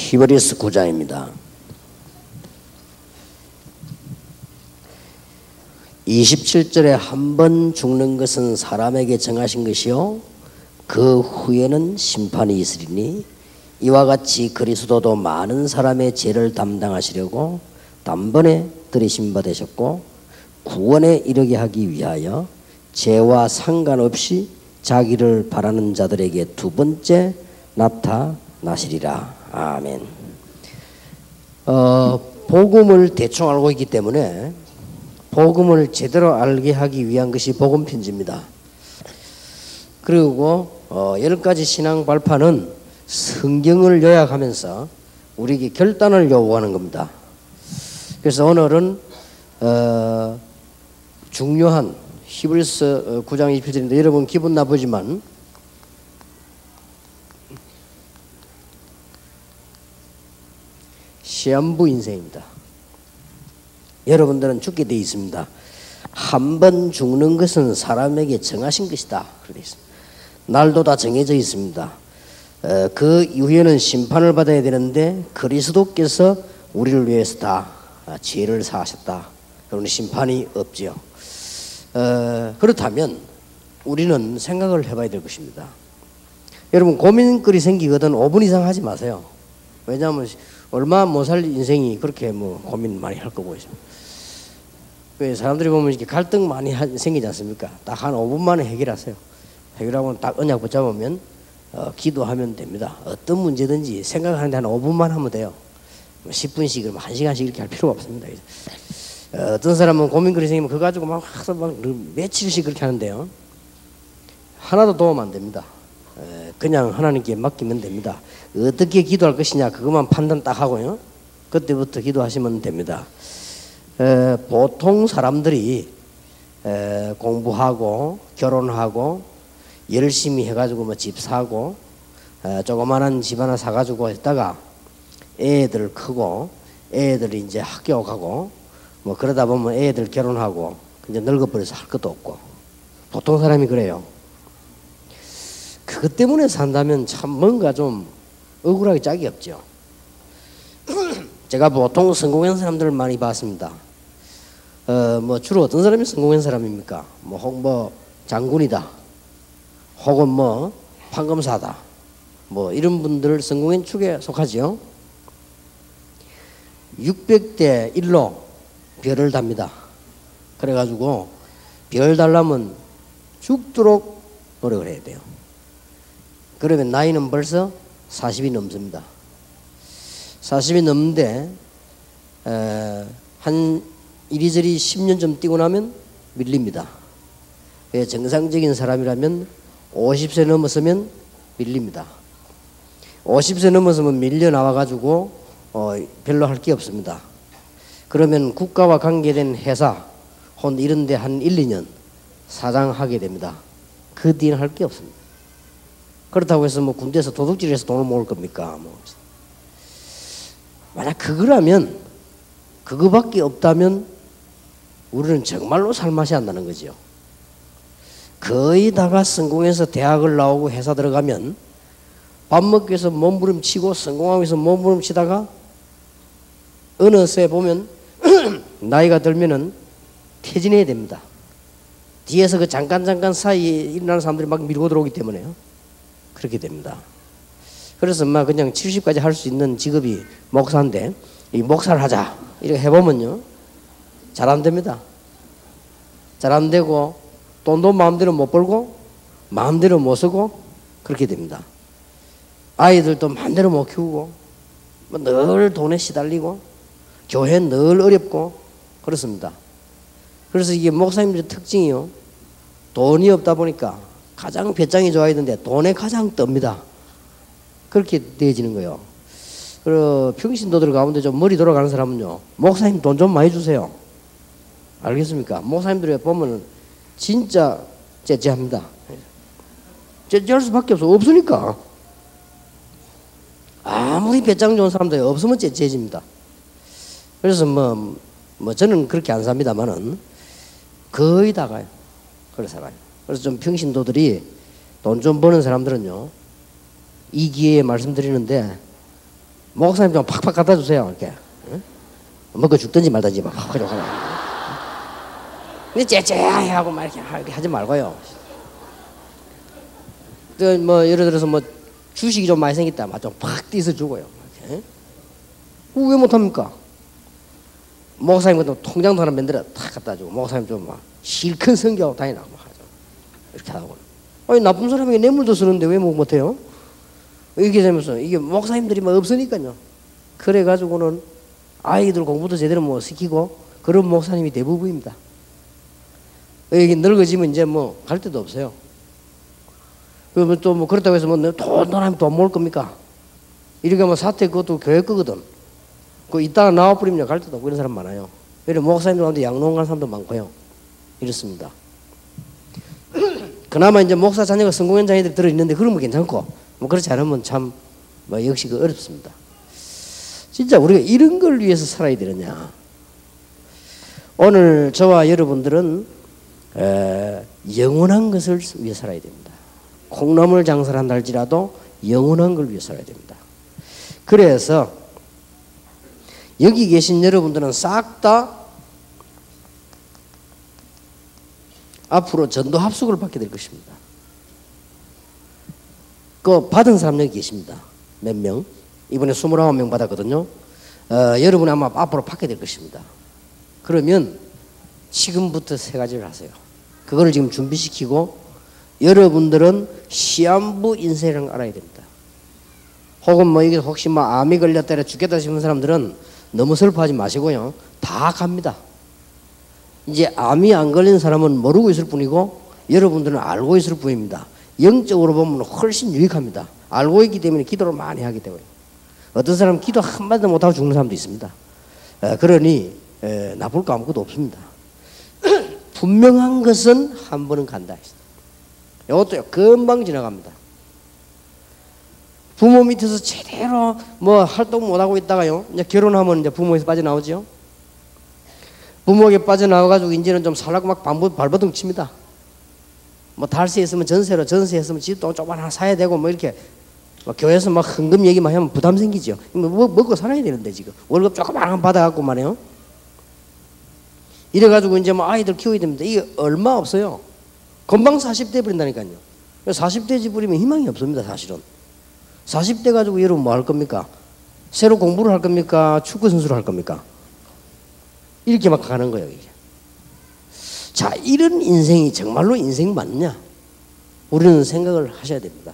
히브리서 9장입니다. 27절에 한 번 죽는 것은 사람에게 정하신 것이요 그 후에는 심판이 있으리니 이와 같이 그리스도도 많은 사람의 죄를 담당하시려고 단번에 들이심 받으셨고 구원에 이르게 하기 위하여 죄와 상관없이 자기를 바라는 자들에게 두 번째 나타나시리라. 아멘. 복음을 대충 알고 있기 때문에 복음을 제대로 알게 하기 위한 것이 복음 편지입니다. 그리고 10가지 신앙 발판은 성경을 요약하면서 우리에게 결단을 요구하는 겁니다. 그래서 오늘은 중요한 히브리서 9장 27절인데 여러분 기분 나쁘지만 시한부 인생입니다. 여러분들은 죽게 되어 있습니다. 한 번 죽는 것은 사람에게 정하신 것이다. 그렇게 되어 있습니다. 날도 다 정해져 있습니다. 그 이후에는 심판을 받아야 되는데 그리스도께서 우리를 위해서 다 죄를 사하셨다. 그러니 심판이 없지요. 그렇다면 우리는 생각을 해봐야 될 것입니다. 여러분 고민거리 생기거든 5분 이상 하지 마세요. 왜냐하면 얼마 못 살 인생이 그렇게 뭐 고민 많이 할 거고 있습니다. 왜 사람들이 보면 이렇게 갈등 많이 생기지 않습니까? 딱 한 5분 만에 해결하세요. 해결하고 딱 언약 붙잡으면 기도하면 됩니다. 어떤 문제든지 생각하는데 한 5분만 하면 돼요. 10분씩 그러면 1시간씩 이렇게 할 필요가 없습니다. 어떤 사람은 고민거리 생기면 그거 가지고 막 며칠씩 그렇게 하는데요. 하나도 도움 안 됩니다. 그냥 하나님께 맡기면 됩니다. 어떻게 기도할 것이냐 그것만 판단 딱 하고요. 그때부터 기도하시면 됩니다. 보통 사람들이 공부하고 결혼하고 열심히 해가지고 뭐 집 사고 조그만한 집 하나 사가지고 했다가 애들 크고 애들이 이제 학교 가고 뭐 그러다 보면 애들 결혼하고 이제 늙어버려서 할 것도 없고 보통 사람이 그래요. 그것 때문에 산다면 참 뭔가 좀 억울하게 짝이 없죠. 제가 보통 성공한 사람들을 많이 봤습니다. 뭐 주로 어떤 사람이 성공한 사람입니까? 뭐 장군이다, 혹은 뭐 판검사다, 뭐 이런 분들 성공한 축에 속하죠. 600대 1로 별을 답니다. 그래가지고 별 달라면 죽도록 노력을 해야 돼요. 그러면 나이는 벌써 40이 넘습니다. 40이 넘는데 한 이리저리 10년 좀 뛰고 나면 밀립니다. 정상적인 사람이라면 50세 넘었으면 밀립니다. 50세 넘었으면 밀려 나와가지고 별로 할 게 없습니다. 그러면 국가와 관계된 회사 혹은 이런 데 한 1, 2년 사장하게 됩니다. 그 뒤는 할 게 없습니다. 그렇다고 해서 뭐 군대에서 도둑질해서 돈을 모을 겁니까? 만약 그거라면 그거밖에 없다면 우리는 정말로 살맛이 안 나는 거죠. 거의 다가 성공해서 대학을 나오고 회사 들어가면 밥 먹기 위해서 몸부림치고 성공하기 위해서 몸부림치다가 어느새 보면 나이가 들면은 퇴진해야 됩니다. 뒤에서 그 잠깐 사이에 일어나는 사람들이 막 밀고 들어오기 때문에요. 그렇게 됩니다. 그래서 막 그냥 70까지 할 수 있는 직업이 목사인데 이 목사를 하자 이렇게 해보면요 잘 안 됩니다. 잘 안 되고 돈도 마음대로 못 벌고 마음대로 못 쓰고 그렇게 됩니다. 아이들도 마음대로 못 키우고 늘 돈에 시달리고 교회 늘 어렵고 그렇습니다. 그래서 이게 목사님들의 특징이요. 돈이 없다 보니까 가장 배짱이 좋아야 되는데 돈에 가장 떱니다. 그렇게 되어지는 거예요. 그리고 평신도들 가운데 좀 머리 돌아가는 사람은요. 목사님 돈 좀 많이 주세요. 알겠습니까? 목사님들 보면 진짜 째째합니다. 째째할 수밖에 없으니까. 아무리 배짱 좋은 사람도 없으면 째째해집니다. 그래서 뭐 저는 그렇게 안 삽니다만은 거의 다가요. 그래 살아요. 그래서 좀 평신도들이 돈 좀 버는 사람들은요 이 기회에 말씀드리는데 목사님 좀 팍팍 갖다 주세요. 이렇게. 응? 먹고 죽든지 말든지 막 팍팍 하고. 근데 째째해 하고 막 이렇게 하지 말고요. 뭐 예를 들어서 뭐 주식이 좀 많이 생겼다. 막 좀 팍 띄서 주고요. 이렇게. 왜 못합니까? 목사님 같은 통장도 하나 만들어 탁 갖다 주고 목사님 좀 막 실컷 성교하고 다니라고 하죠. 이렇게 하고. 아니 나쁜 사람에게 뇌물도 쓰는데 왜 못해요? 이렇게 되면서 이게 목사님들이 뭐 없으니까요. 그래 가지고는 아이들 공부도 제대로 못 시키고 그런 목사님이 대부분입니다. 여기 늙어지면 이제 뭐 갈 데도 없어요. 그러면 또 뭐 그렇다고 해서 뭐 돈 하면 또 안 먹을 겁니까? 이렇게 뭐 사태 그것도 교회 거거든. 그 이따가 나와버리면 갈 데도 없고 그런 사람 많아요. 그래서 목사님들 가운데 양로원 가는 사람도 많고요. 이렇습니다. 그나마 이제 목사 자녀가 성공한 자녀들이 들어있는데 그러면 괜찮고 뭐 그렇지 않으면 참 뭐 역시 그 어렵습니다. 진짜 우리가 이런 걸 위해서 살아야 되느냐. 오늘 저와 여러분들은 영원한 것을 위해 살아야 됩니다. 콩나물 장사를 한다 할지라도 영원한 걸 위해 살아야 됩니다. 그래서 여기 계신 여러분들은 싹 다 앞으로 전도 합숙을 받게 될 것입니다. 그 받은 사람 여기 계십니다. 몇 명? 이번에 29명 받았거든요. 여러분 아마 앞으로 받게 될 것입니다. 그러면 지금부터 세 가지를 하세요. 그거를 지금 준비시키고 여러분들은 시한부 인생이라는 걸 알아야 됩니다. 혹은 뭐 이게 혹시 뭐 암이 걸렸다 죽겠다 싶은 사람들은 너무 슬퍼하지 마시고요. 다 갑니다. 이제 암이 안 걸린 사람은 모르고 있을 뿐이고 여러분들은 알고 있을 뿐입니다. 영적으로 보면 훨씬 유익합니다. 알고 있기 때문에 기도를 많이 하기 때문에. 어떤 사람은 기도 한마디도 못하고 죽는 사람도 있습니다. 그러니 나쁠 거 아무것도 없습니다. 분명한 것은 한 번은 간다. 이것도요 금방 지나갑니다. 부모 밑에서 제대로 뭐 활동 못하고 있다가요 이제 결혼하면 이제 부모에서 빠져나오죠. 부모에게 빠져나와가지고 이제는 좀 살라고 막 발버둥 칩니다. 뭐 달세 있으면 전세로, 전세했으면 집도 조금 하나 사야 되고 뭐 이렇게 뭐 교회에서 막 헌금 얘기만 하면 부담 생기죠. 뭐 먹고 살아야 되는데 지금 월급 조금만 받아갖고 말이에요. 이래가지고 이제 뭐 아이들 키워야 됩니다. 이게 얼마 없어요. 금방 40대 버린다니까요. 40대지 버리면 희망이 없습니다. 사실은 40대 가지고 여러분 뭐 할 겁니까? 새로 공부를 할 겁니까? 축구 선수를 할 겁니까? 이렇게 막 가는 거예요. 이게. 자, 이런 인생이 정말로 인생 맞느냐? 우리는 생각을 하셔야 됩니다.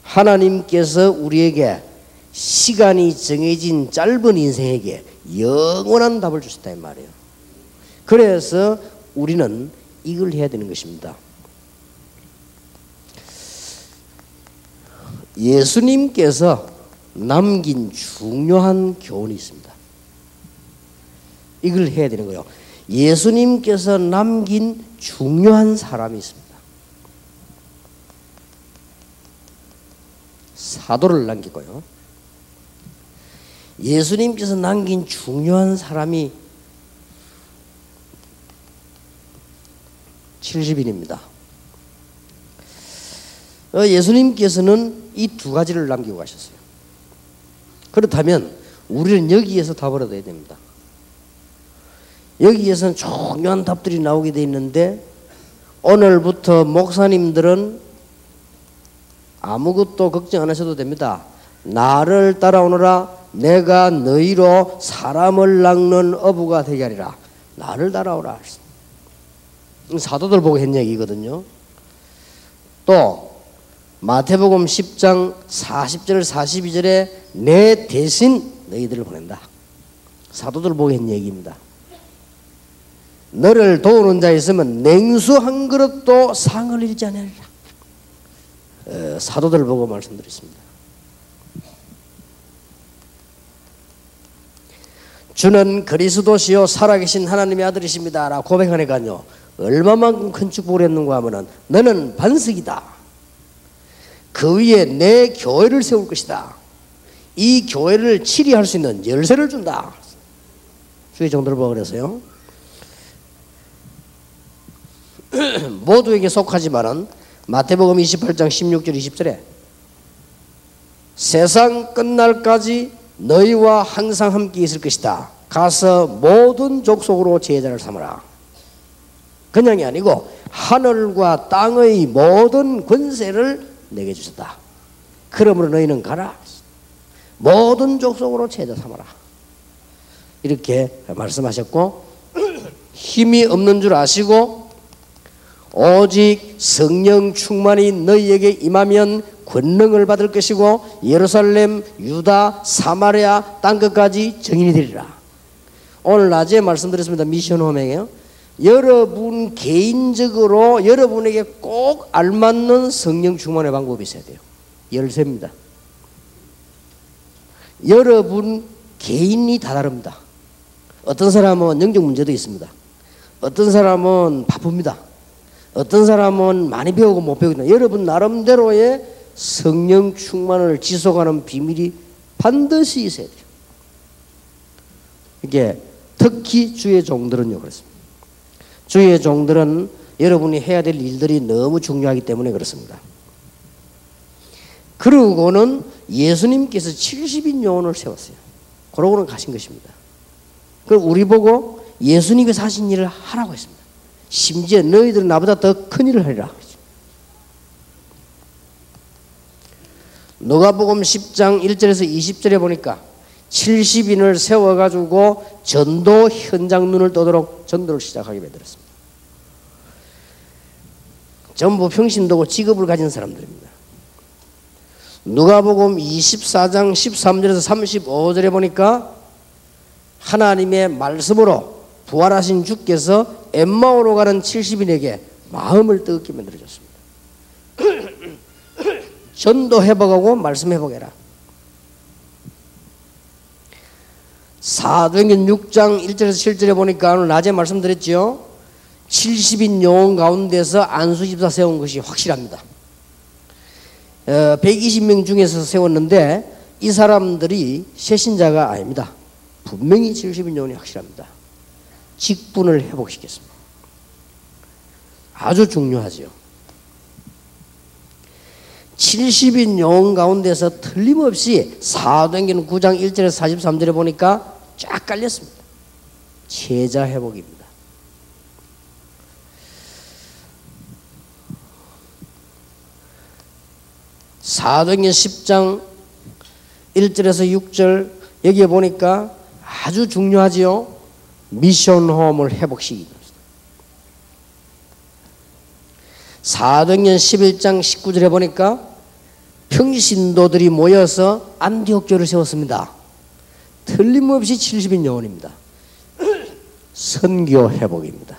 하나님께서 우리에게 시간이 정해진 짧은 인생에게 영원한 답을 주셨다 이 말이에요. 그래서 우리는 이걸 해야 되는 것입니다. 예수님께서 남긴 중요한 교훈이 있습니다. 이걸 해야 되는 거예요. 예수님께서 남긴 중요한 사람이 있습니다. 사도를 남기고요. 예수님께서 남긴 중요한 사람이 70인입니다. 예수님께서는 이 두 가지를 남기고 가셨어요. 그렇다면 우리는 여기에서 답을 얻어야 됩니다. 여기에서는 중요한 답들이 나오게 돼 있는데 오늘부터 목사님들은 아무것도 걱정 안 하셔도 됩니다. 나를 따라오너라 내가 너희로 사람을 낚는 어부가 되게 하리라. 나를 따라오라. 사도들 보고 했 얘기거든요. 또 마태복음 10장 40절 42절에 내 대신 너희들을 보낸다. 사도들 보고 했 얘기입니다. 너를 도우는 자 있으면 냉수 한 그릇도 상을 잃지 않으리라. 사도들 보고 말씀드렸습니다. 주는 그리스도시요 살아계신 하나님의 아들이십니다 라고 고백하니까요 얼마만큼 큰 축복을 했는가 하면은 너는 반석이다. 그 위에 내 교회를 세울 것이다. 이 교회를 치리할 수 있는 열쇠를 준다. 주의 정도를 보고 그래서요. 모두에게 속하지만은 마태복음 28장 16절 20절에 세상 끝날까지 너희와 항상 함께 있을 것이다. 가서 모든 족속으로 제자를 삼으라. 그냥이 아니고 하늘과 땅의 모든 권세를 내게 주셨다. 그러므로 너희는 가라. 모든 족속으로 제자 삼아라. 이렇게 말씀하셨고, 힘이 없는 줄 아시고 오직 성령 충만이 너희에게 임하면 권능을 받을 것이고 예루살렘, 유다, 사마리아 땅끝까지 증인이 되리라. 오늘 낮에 말씀드렸습니다. 미션 홈행이요. 여러분 개인적으로 여러분에게 꼭 알맞는 성령 충만의 방법이 있어야 돼요. 열쇠입니다. 여러분 개인이 다 다릅니다. 어떤 사람은 영적 문제도 있습니다. 어떤 사람은 바쁩니다. 어떤 사람은 많이 배우고 못 배우거든요. 여러분 나름대로의 성령 충만을 지속하는 비밀이 반드시 있어야 돼요. 이게 특히 주의 종들은요 그렇습니다. 주의 종들은 여러분이 해야 될 일들이 너무 중요하기 때문에 그렇습니다. 그러고는 예수님께서 70인 요원을 세웠어요. 그러고는 가신 것입니다. 그럼 우리 보고 예수님께서 하신 일을 하라고 했습니다. 심지어 너희들은 나보다 더 큰 일을 하리라. 누가복음 10장 1절에서 20절에 보니까 70인을 세워가지고 전도 현장 눈을 떠도록 전도를 시작하게 만들었습니다. 전부 평신도고 직업을 가진 사람들입니다. 누가복음 24장 13절에서 35절에 보니까 하나님의 말씀으로 부활하신 주께서 엠마오로 가는 70인에게 마음을 뜨겁게 만들어줬습니다. 전도 회복하고 말씀 회복해라. 사도행전 6장 1절에서 7절에 보니까 오늘 낮에 말씀드렸죠. 70인 요원 가운데서 안수집사 세운 것이 확실합니다. 120명 중에서 세웠는데 이 사람들이 새신자가 아닙니다. 분명히 70인 요원이 확실합니다. 직분을 회복시켰습니다. 아주 중요하죠. 70인 요원 가운데서 틀림없이 사도행전 9장 1절에서 43절에 보니까 쫙 깔렸습니다. 제자 회복입니다. 사도행전 10장 1절에서 6절 여기에 보니까 아주 중요하지요. 미션 홈을 회복시킵니다. 사도행전 11장 19절에 보니까 평신도들이 모여서 안디옥 교회를 세웠습니다. 틀림없이 70인 요원입니다. 선교 회복입니다.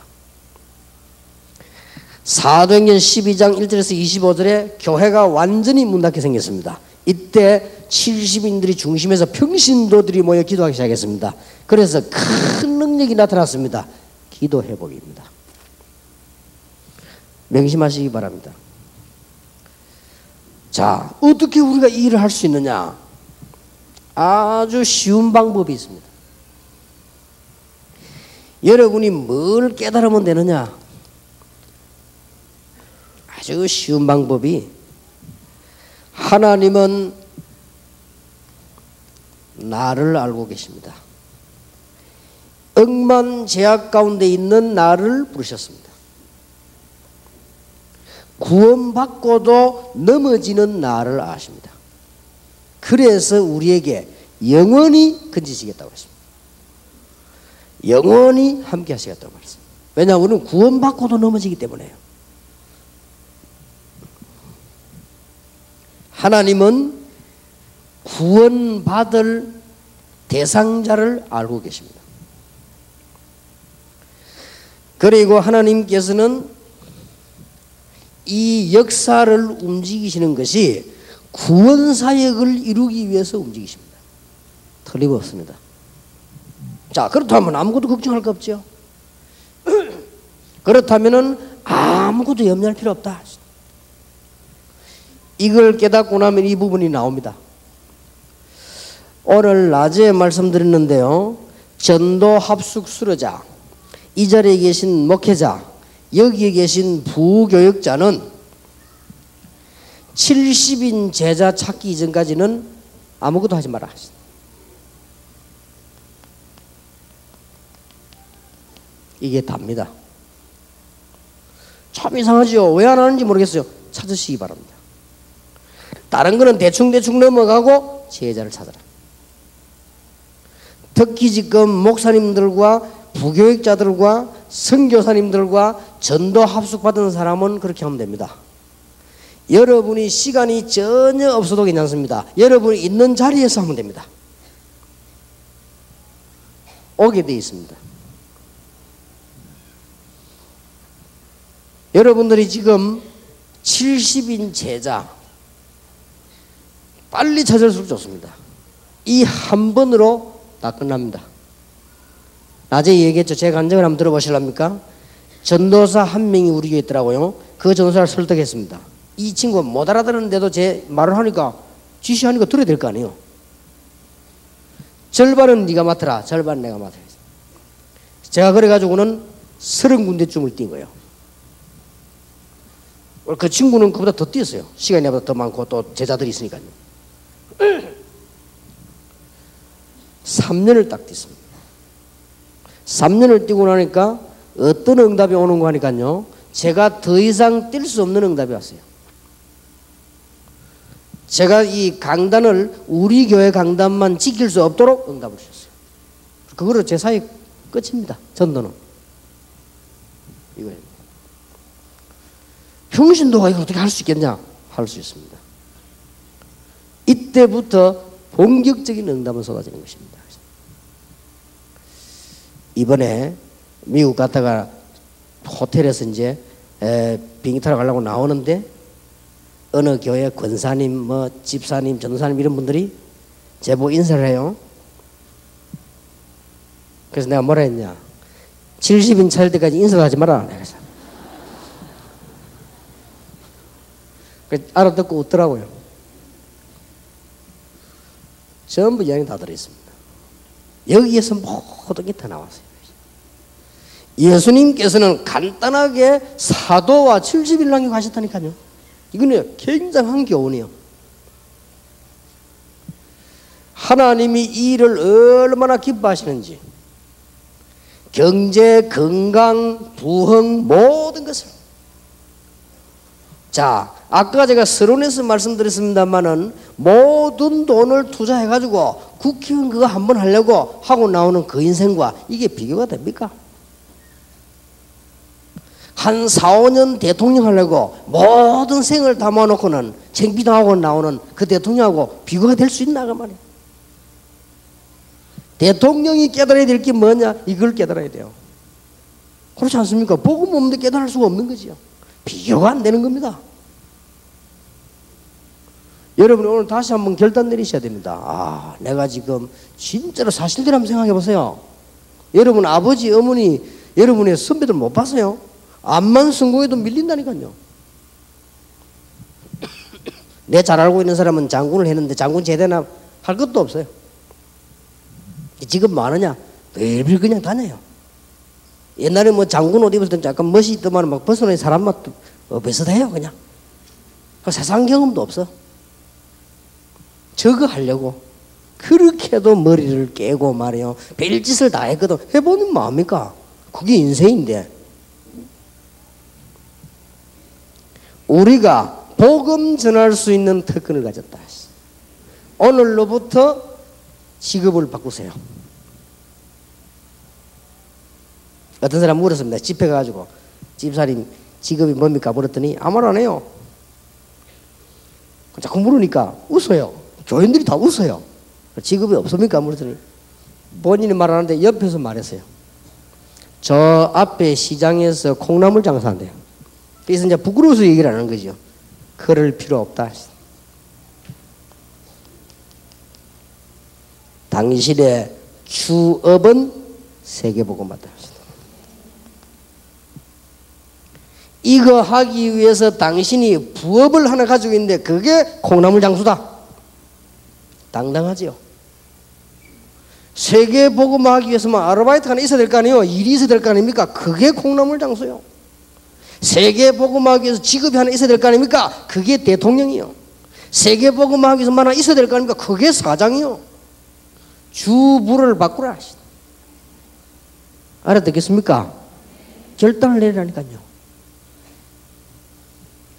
사도행전 12장 1절에서 25절에 교회가 완전히 문 닫게 생겼습니다. 이때 70인들이 중심에서 평신도들이 모여 기도하기 시작했습니다. 그래서 큰 능력이 나타났습니다. 기도 회복입니다. 명심하시기 바랍니다. 자, 어떻게 우리가 이 일을 할 수 있느냐? 아주 쉬운 방법이 있습니다. 여러분이 뭘 깨달으면 되느냐? 아주 쉬운 방법이, 하나님은 나를 알고 계십니다. 억만 죄악 가운데 있는 나를 부르셨습니다. 구원받고도 넘어지는 나를 아십니다. 그래서 우리에게 영원히 건지시겠다고 했습니다. 영원히 함께 하시겠다고 말했습니다. 왜냐하면 우리는 구원받고도 넘어지기 때문에요. 하나님은 구원받을 대상자를 알고 계십니다. 그리고 하나님께서는 이 역사를 움직이시는 것이 구원사역을 이루기 위해서 움직이십니다. 틀림없습니다. 자, 그렇다면 아무것도 걱정할 거 없죠. 그렇다면 아무것도 염려할 필요 없다. 이걸 깨닫고 나면 이 부분이 나옵니다. 오늘 낮에 말씀드렸는데요. 전도 합숙 수료자, 이 자리에 계신 목회자, 여기에 계신 부교역자는 70인 제자 찾기 이전까지는 아무것도 하지 마라. 이게 답니다. 참 이상하죠. 왜 안 하는지 모르겠어요. 찾으시기 바랍니다. 다른 거는 대충 넘어가고 제자를 찾아라. 특히 지금 목사님들과 부교육자들과 선교사님들과 전도 합숙받은 사람은 그렇게 하면 됩니다. 여러분이 시간이 전혀 없어도 괜찮습니다. 여러분이 있는 자리에서 하면 됩니다. 오게 되어 있습니다. 여러분들이 지금 70인 제자 빨리 찾을수록 좋습니다. 이 한 번으로 다 끝납니다. 낮에 얘기했죠. 제 간증을 한번 들어보실랍니까? 전도사 한 명이 우리 교회에 있더라고요. 그 전도사를 설득했습니다. 이 친구가 못 알아들었는데도 제 말을 하니까 지시하니까 들어야 될 거 아니에요. 절반은 네가 맡아라. 절반은 내가 맡아야 돼. 제가 그래가지고는 30군데쯤을 뛴 거예요. 그 친구는 그보다 더 뛰었어요. 시간이 나보다 더 많고 또 제자들이 있으니까요. 3년을 딱 뛰었습니다. 3년을 뛰고 나니까 어떤 응답이 오는 거 하니까요. 제가 더 이상 뛸 수 없는 응답이 왔어요. 제가 이 강단을 우리 교회 강단만 지킬 수 없도록 응답을 주셨어요. 그거로 제 사역 끝입니다. 전도는. 이거예요. 평신도가 이걸 어떻게 할 수 있겠냐? 할 수 있습니다. 이때부터 본격적인 응답은 쏟아지는 것입니다. 이번에 미국 갔다가 호텔에서 이제 비행기 타러 가려고 나오는데 어느 교회 권사님, 뭐 집사님, 전도사님 이런 분들이 제보 인사를 해요. 그래서 내가 뭐라 했냐? 70인 차일 때까지 인사도 하지 마라. 그래서 알아듣고 웃더라고요. 전부 이야기 다 들어있습니다. 여기에서 모든 게 다 나왔어요. 예수님께서는 간단하게 사도와 70일 남겨 가셨다니까요. 이거는 굉장한 교훈이에요. 하나님이 이 일을 얼마나 기뻐하시는지 경제, 건강, 부흥 모든 것을 자, 아까 제가 서론에서 말씀드렸습니다만은 모든 돈을 투자해가지고 국회의원 그거 한번 하려고 하고 나오는 그 인생과 이게 비교가 됩니까? 한 4, 5년 대통령 하려고 모든 생을 담아놓고는 챙피당하고 나오는 그 대통령하고 비교가 될 수 있나 그 말이에요. 대통령이 깨달아야 될 게 뭐냐? 이걸 깨달아야 돼요. 그렇지 않습니까? 복음 없는데 깨달을 수가 없는 거지요. 비교가 안 되는 겁니다. 여러분 오늘 다시 한번 결단 내리셔야 됩니다. 아, 내가 지금 진짜로 사실대로 한번 생각해 보세요. 여러분 아버지, 어머니, 여러분의 선배들 못 봤어요? 암만 성공해도 밀린다니까요. 내 잘 알고 있는 사람은 장군을 했는데 장군 제대나 할 것도 없어요. 지금 뭐 하느냐? 늘 그냥 다녀요. 옛날에 뭐 장군 옷 입을 때 약간 멋이 있더만 막 벗어나는 사람만 비슷해요 그냥. 세상 경험도 없어. 저거 하려고 그렇게도 머리를 깨고 말이요. 별짓을 다 했거든. 해보면 뭐합니까? 그게 인생인데. 우리가 복음 전할 수 있는 특권을 가졌다. 오늘로부터 직업을 바꾸세요. 어떤 사람 물었습니다. 집회 가가지고 집사님 직업이 뭡니까? 물었더니 아무 말 안 해요. 자꾸 물으니까 웃어요. 교인들이 다 웃어요. 직업이 없습니까? 물었더니 본인이 말하는데 옆에서 말했어요. 저 앞에 시장에서 콩나물 장사한대요. 그래서 이제 부끄러워서 얘기를 하는 거죠. 그럴 필요 없다. 당신의 주업은 세계복음화다. 이거 하기 위해서 당신이 부업을 하나 가지고 있는데 그게 콩나물 장수다. 당당하지요. 세계복음화하기 위해서만 아르바이트 하나 있어야 될 거 아니에요. 일이 있어야 될 거 아닙니까? 그게 콩나물 장수요. 세계복음화하기 위해서 직업이 하나 있어야 될 거 아닙니까? 그게 대통령이요. 세계복음화하기 위해서 하나 있어야 될 거 아닙니까? 그게 사장이요. 주부를 바꾸라. 알아듣겠습니까? 결단을 내리라니까요.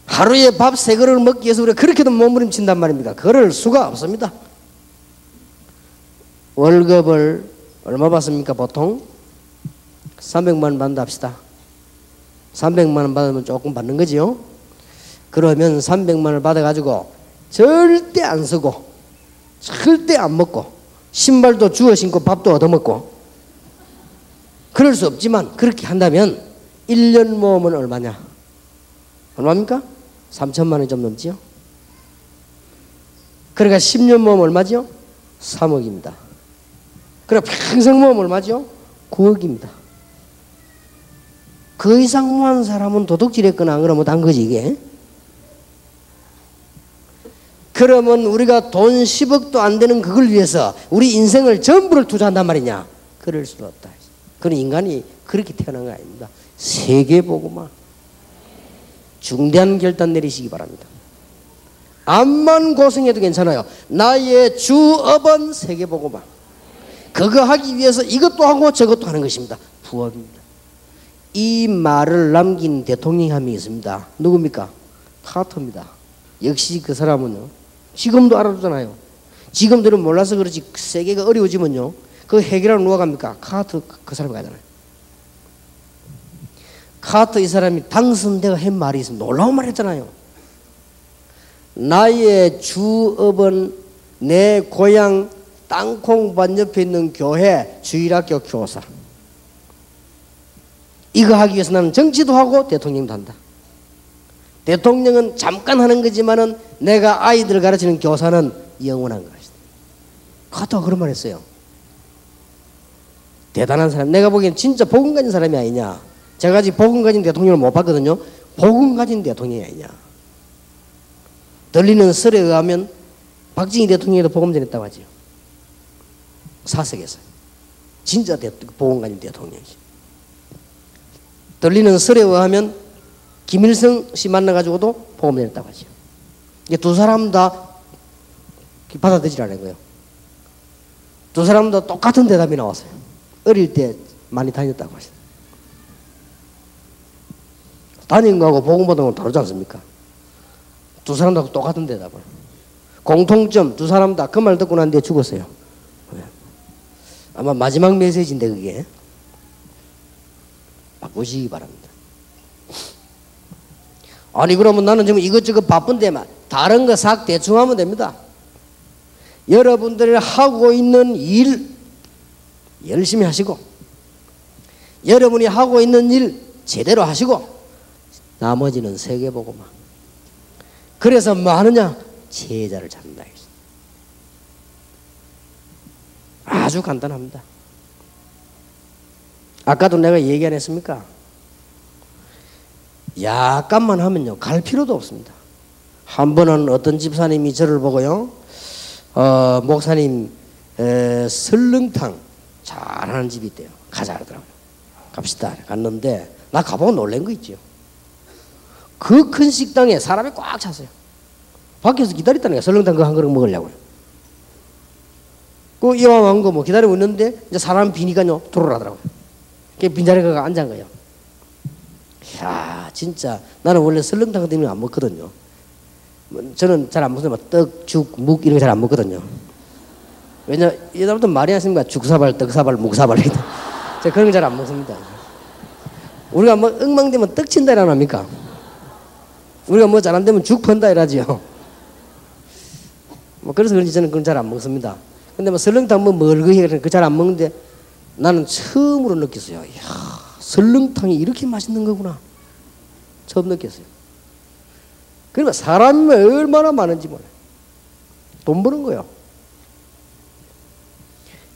하루에 밥 3그릇을 먹기 위해서 우리가 그렇게도 몸부림친단 말입니까? 그럴 수가 없습니다. 월급을 얼마 받습니까? 보통 300만 원 받는다 합시다. 300만 원 받으면 조금 받는 거지요. 그러면 300만 원을 받아가지고 절대 안 쓰고 절대 안 먹고 신발도 주워 신고 밥도 얻어먹고 그럴 수 없지만 그렇게 한다면 1년 모으면 얼마냐? 얼마입니까? 3천만 원이 좀 넘지요. 그러니까 10년 모으면 얼마죠? 3억입니다. 그러니까 평생 모으면 얼마죠? 9억입니다. 그 이상 모은 사람은 도둑질했거나 안 그러면 못한 거지 이게. 그러면 우리가 돈 10억도 안 되는 그걸 위해서 우리 인생을 전부를 투자한단 말이냐? 그럴 수 없다. 그런 인간이 그렇게 태어난 거 아닙니다. 세계보고만 중대한 결단 내리시기 바랍니다. 암만 고생해도 괜찮아요. 나의 주업은 세계보고만. 그거 하기 위해서 이것도 하고 저것도 하는 것입니다. 부업입니다. 이 말을 남긴 대통령이 한 명 있습니다. 누굽니까? 카터입니다. 역시 그 사람은요. 지금도 알아두잖아요. 지금들은 몰라서 그렇지 세계가 어려워지면요. 그 해결하러 누가 갑니까? 카터 그 사람이 가잖아요. 카터 이 사람이 당선되어 한 말이 있습니다. 놀라운 말 했잖아요. 나의 주업은 내 고향 땅콩밭 옆에 있는 교회 주일학교 교사. 이거 하기 위해서 나는 정치도 하고 대통령도 한다. 대통령은 잠깐 하는 거지만은 내가 아이들을 가르치는 교사는 영원한 것이다. 카터가 그런 말 했어요. 대단한 사람. 내가 보기엔 진짜 복음 가진 사람이 아니냐. 제가 아직 복음 가진 대통령을 못 봤거든요. 복음 가진 대통령이 아니냐. 들리는 설에 의하면 박정희 대통령도 복음 전했다고 하죠. 사석에서. 진짜 복음 가진 대통령이지. 들리는 설에 의하면 김일성 씨 만나가지고도 복음 전했다고 하죠. 이게 두 사람 다 받아들이지 않은 거예요. 두 사람 다 똑같은 대답이 나왔어요. 어릴 때 많이 다녔다고 하시죠. 다닌 거하고 복음 받은 건 다르지 않습니까? 두 사람 다 똑같은 대답을. 공통점 두 사람 다 그 말 듣고 난 뒤에 죽었어요. 아마 마지막 메시지인데 그게. 바꾸시기 바랍니다. 아니 그러면 나는 지금 이것저것 바쁜데만 다른 거 싹 대충 하면 됩니다. 여러분들이 하고 있는 일 열심히 하시고 여러분이 하고 있는 일 제대로 하시고 나머지는 세계보고만. 그래서 뭐 하느냐? 제자를 찾는다. 아주 간단합니다. 아까도 내가 얘기 안 했습니까? 약간만 하면요 갈 필요도 없습니다. 한 번은 어떤 집사님이 저를 보고요 목사님 설렁탕 잘하는 집이 있대요. 가자 그러더라고요. 갑시다. 갔는데 나 가보고 놀란 거 있죠. 그 큰 식당에 사람이 꽉 찼어요. 밖에서 기다렸다는 거야. 설렁탕 그 한 그릇 먹으려고요. 그 이왕한 거 뭐 기다리고 있는데 이제 사람 비니까요 들어오라더라고요. 그 빈자리에 가서 앉은 거예요. 이야 진짜 나는 원래 설렁탕 때문에 안 먹거든요. 저는 잘 안 먹어요. 떡, 죽, 묵 이런 거 잘 안 먹거든요. 왜냐 옛날부터 말이 않습니까? 죽사발, 떡사발, 묵사발 제가 그런 거 잘 안 먹습니다. 우리가 뭐 엉망되면 떡 친다 이라 합니까? 우리가 뭐 잘 안 되면 죽 펀다 이라지요. 뭐 그래서 그런지 저는 그건 잘 안 먹습니다. 근데 뭐 설렁탕 뭐 멀거이 그 잘 안 먹는데 나는 처음으로 느꼈어요. 이야, 설렁탕이 이렇게 맛있는 거구나. 처음 느꼈어요. 그러니까 사람이 얼마나 많은지 몰라요. 돈 버는 거요.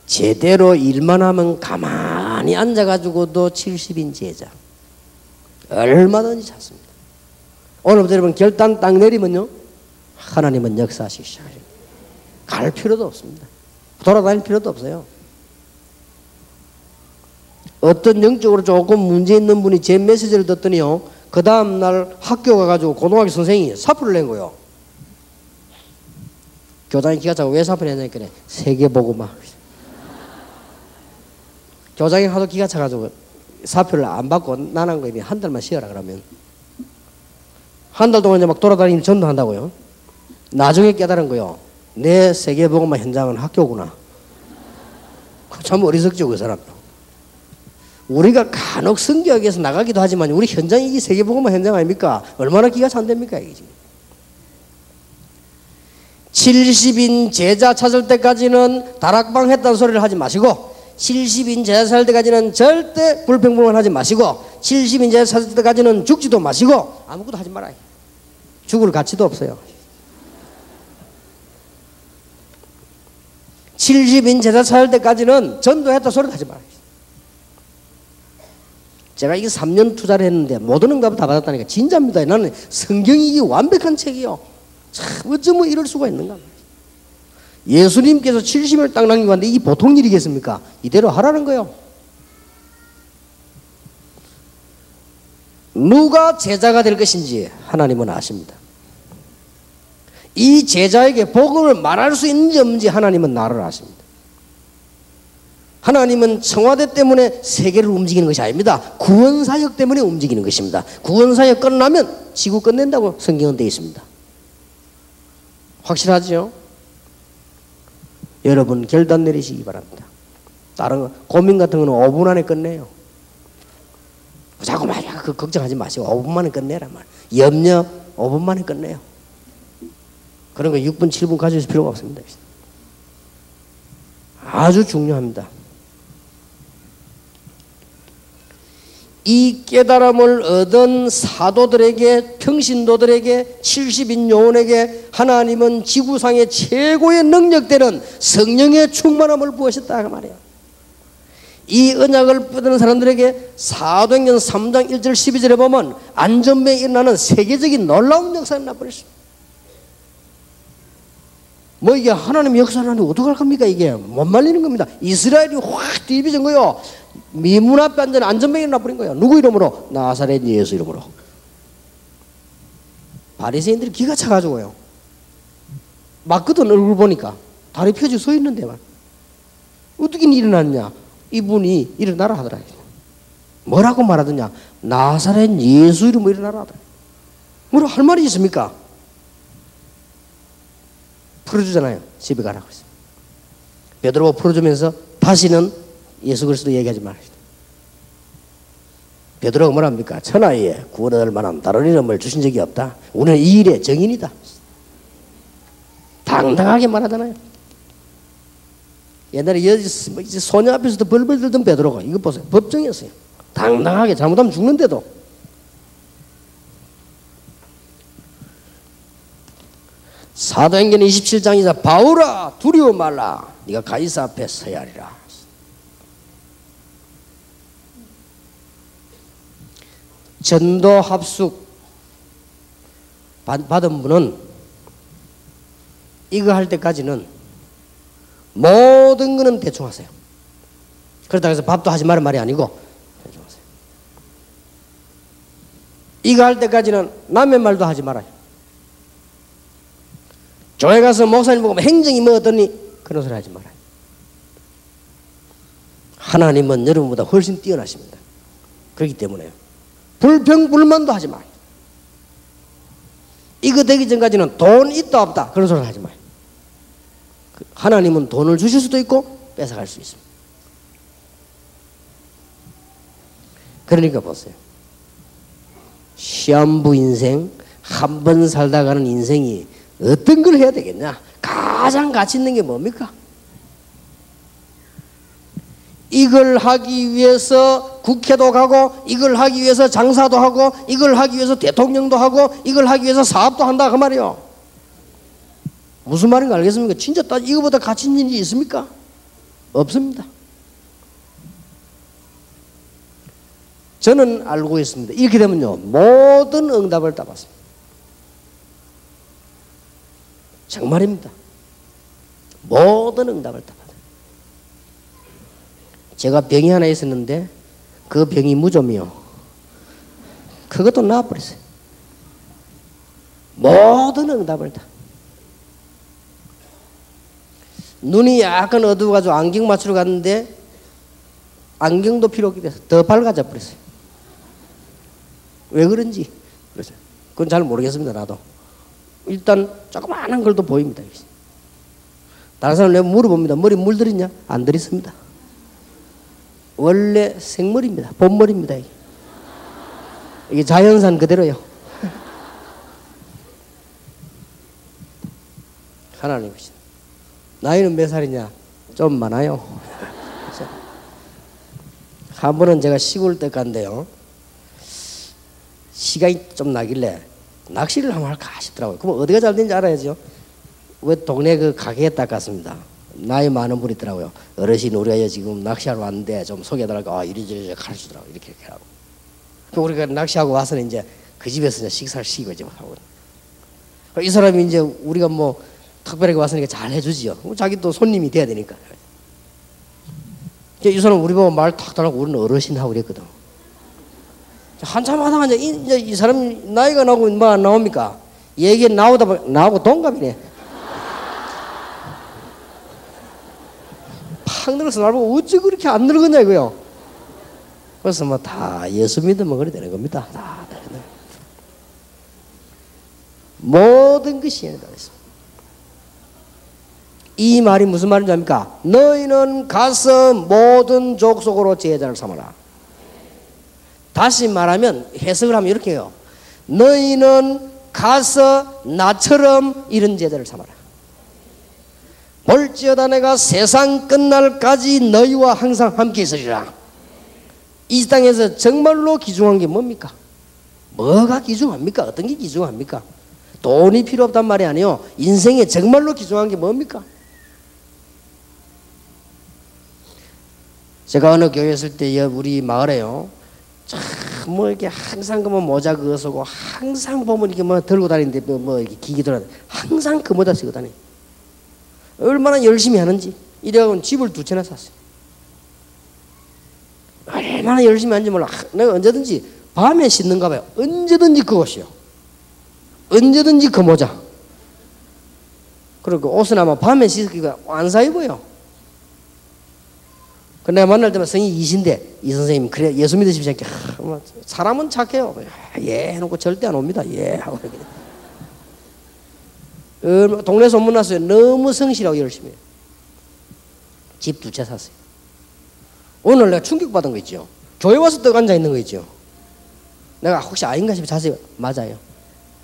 제대로 일만 하면 가만히 앉아가지고도 70인 제자. 얼마든지 찾습니다. 오늘부터 여러분 결단 딱 내리면요. 하나님은 역사하시기 시작하십니다. 갈 필요도 없습니다. 돌아다닐 필요도 없어요. 어떤 영적으로 조금 문제 있는 분이 제 메시지를 듣더니요. 그 다음날 학교 가가지고 고등학교 선생님이 사표를 낸 거예요. 교장이 기가 차고 왜 사표를 냈냐니까 세계 보고만. 교장이 하도 기가 차가지고 사표를 안 받고 나난 거에 한 달만 쉬어라 그러면 한 달 동안 이제 막 돌아다니면서 전도한다고요. 나중에 깨달은 거요. 내 세계복음화 현장은 학교구나. 참 어리석죠 그 사람. 우리가 간혹 성교학에서 나가기도 하지만 우리 현장이 이 세계복음화 현장 아닙니까? 얼마나 기가 찬답니까 이게 지금. 70인 제자 찾을 때까지는 다락방 했다는 소리를 하지 마시고 70인 제자 찾을 때까지는 절대 불평불만 하지 마시고 70인 제자 찾을 때까지는 죽지도 마시고 아무것도 하지 말아요. 죽을 가치도 없어요. 70인 제자 찾을 때까지는 전도했다 소리도 하지 말아요. 제가 이게 3년 투자를 했는데 모든 응답을 다 받았다니까 진짜입니다. 나는 성경이 이게 완벽한 책이요. 참 어쩌면 이럴 수가 있는가. 예수님께서 70을 딱 남기고 왔는데 이게 보통 일이겠습니까? 이대로 하라는 거예요. 누가 제자가 될 것인지 하나님은 아십니다. 이 제자에게 복음을 말할 수 있는지 없는지 하나님은 나를 아십니다. 하나님은 청와대 때문에 세계를 움직이는 것이 아닙니다. 구원사역 때문에 움직이는 것입니다. 구원사역 끝나면 지구 끝낸다고 성경은 되어 있습니다. 확실하죠? 여러분 결단 내리시기 바랍니다. 다른 거, 고민 같은 거는 5분 안에 끝내요. 자꾸 말이야 그 걱정하지 마시고 5분 만에 끝내란 말. 염려 5분 만에 끝내요. 그런 거 6분 7분 가지고 있을 필요가 없습니다. 아주 중요합니다. 이 깨달음을 얻은 사도들에게 평신도들에게 70인 요원에게 하나님은 지구상의 최고의 능력되는 성령의 충만함을 부으셨다 그 말이에요. 이 언약을 받은 사람들에게 사도행전 3장 1절 12절에 보면 안전병에 일어나는 세계적인 놀라운 역사가 나버렸습니다. 뭐 이게 하나님의 역사를 하는데 어떡할 겁니까? 이게 못 말리는 겁니다. 이스라엘이 확 뒤집어진 거요. 미문 앞에 앉은 안전병이 나버린 거예요. 누구 이름으로? 나사렛 예수 이름으로. 바리새인들이 기가 차가지고요. 맞거든 얼굴 보니까. 다리 펴지고 서 있는데만. 어떻게 일어났냐? 이분이 일어나라 하더라. 뭐라고 말하더냐? 나사렛 예수 이름으로 일어나라 하더라. 뭐라 할 말이 있습니까? 풀어주잖아요. 집에 가라고 했어요. 베드로가 풀어주면서 다시는 예수 그리스도 얘기하지 말아요. 베드로가 뭐랍니까? 천하에 구원 얻을 만한 다른 이름을 주신 적이 없다. 우리는 이 일의 정인이다. 당당하게 말하잖아요. 옛날에 소녀 앞에서도 벌벌 들던 베드로가 이거 보세요. 법정이었어요. 당당하게 잘못하면 죽는데도. 사도행전 27장이자 바울아 두려워 말라 네가 가이사 앞에 서야 하리라. 전도 합숙 받은 분은 이거 할 때까지는 모든 거는 대충 하세요. 그렇다고 해서 밥도 하지 말은 말이 아니고 대충 하세요. 이거 할 때까지는 남의 말도 하지 말아요. 교회 가서 목사님 보고 행정이 뭐 어떠니 그런 소리 하지 말아요. 하나님은 여러분보다 훨씬 뛰어나십니다. 그렇기 때문에 불평불만도 하지 마요. 이거 되기 전까지는 돈 있다 없다 그런 소리 하지 마요. 하나님은 돈을 주실 수도 있고 뺏어갈 수 있습니다. 그러니까 보세요. 시한부 인생 한 번 살다 가는 인생이 어떤 걸 해야 되겠냐? 가장 가치 있는 게 뭡니까? 이걸 하기 위해서 국회도 가고 이걸 하기 위해서 장사도 하고 이걸 하기 위해서 대통령도 하고 이걸 하기 위해서 사업도 한다 그 말이에요. 무슨 말인가 알겠습니까? 진짜 이거보다 가치 있는 일이 있습니까? 없습니다. 저는 알고 있습니다. 이렇게 되면요 모든 응답을 다 받습니다. 정말입니다. 모든 응답을 다 받아요. 제가 병이 하나 있었는데 그 병이 무좀이요. 그것도 나아버렸어요. 모든 응답을 다. 눈이 약간 어두워가지고 안경 맞추러 갔는데 안경도 필요 없게 돼서 더 밝아져 버렸어요. 왜 그런지 그래서 그건 잘 모르겠습니다. 나도 일단 조그마한 걸도 보입니다. 다른 사람 내가 물어봅니다. 머리 물들었냐? 안 들었습니다. 원래 생머리입니다. 본머리입니다. 이게 자연산 그대로요. 하나님이시다. 나이는 몇 살이냐? 좀 많아요. 한 번은 제가 시골 때 간데요. 시간이 좀 나길래 낚시를 한번 할까 싶더라고요. 그럼 어디가 잘 되는지 알아야죠. 왜 동네 그 가게에 딱 갔습니다. 나이 많은 분이 있더라고요. 어르신 우리가 지금 낚시하러 왔는데 좀 소개해달라고. 아, 이리저리 가르쳐주더라고요. 이렇게 하고. 우리가 낚시하고 와서는 이제 그 집에서 이제 식사를 시키고 이제 하고. 이 사람이 이제 우리가 뭐 특별하게 왔으니까 잘 해주지요. 자기 또 손님이 돼야 되니까. 이 사람 우리 보고 말 탁 달라고 우리는 어르신하고 그랬거든. 한참 하다가 이제 이 사람 나이가 나고 뭐 안 나옵니까? 얘기 나오다 보니 나하고 동갑이네. 팍 늙어서 날 보고 어찌 그렇게 안 늙었냐 이거요. 그래서 뭐 다 예수 믿으면 그래 되는 겁니다. 다 되는. 모든 것이 다 있습니다. 이 말이 무슨 말인지 압니까? 너희는 가서 모든 족속으로 제자를 삼아라. 다시 말하면 해석을 하면 이렇게 해요. 너희는 가서 나처럼 이런 제자를 삼아라. 볼지어다 내가 세상 끝날까지 너희와 항상 함께 있으리라. 이 땅에서 정말로 귀중한 게 뭡니까? 뭐가 귀중합니까? 어떤 게 귀중합니까? 돈이 필요 없단 말이 아니에요. 인생에 정말로 귀중한 게 뭡니까? 제가 어느 교회 있을 때 우리 마을에요. 참 뭐 이렇게 항상 그 뭐 모자 그거 쓰고 항상 보면 이렇게 뭐 들고 다니는데 뭐 이렇게 기기 들어 항상 그 모자 쓰고 다니. 얼마나 열심히 하는지. 이래가지고 집을 2채나 샀어요. 얼마나 열심히 하는지 몰라. 내가 언제든지 밤에 씻는가 봐요. 언제든지 그 옷이요. 언제든지 그 모자. 그리고 옷은 아마 밤에 씻기가 안 사 입어요. 그 내가 만날 때마다 성이 이신데 이 선생님 그래 예수 믿으십시오. 사람은 착해요. 예 해놓고 절대 안 옵니다. 예 하고 이렇게. 동네 소문 났어요. 너무 성실하고 열심히 해요. 집 2채 샀어요. 오늘 내가 충격받은 거 있죠. 교회 와서 떡 앉아 있는 거 있죠. 내가 혹시 아닌가 싶어 자세히 맞아요.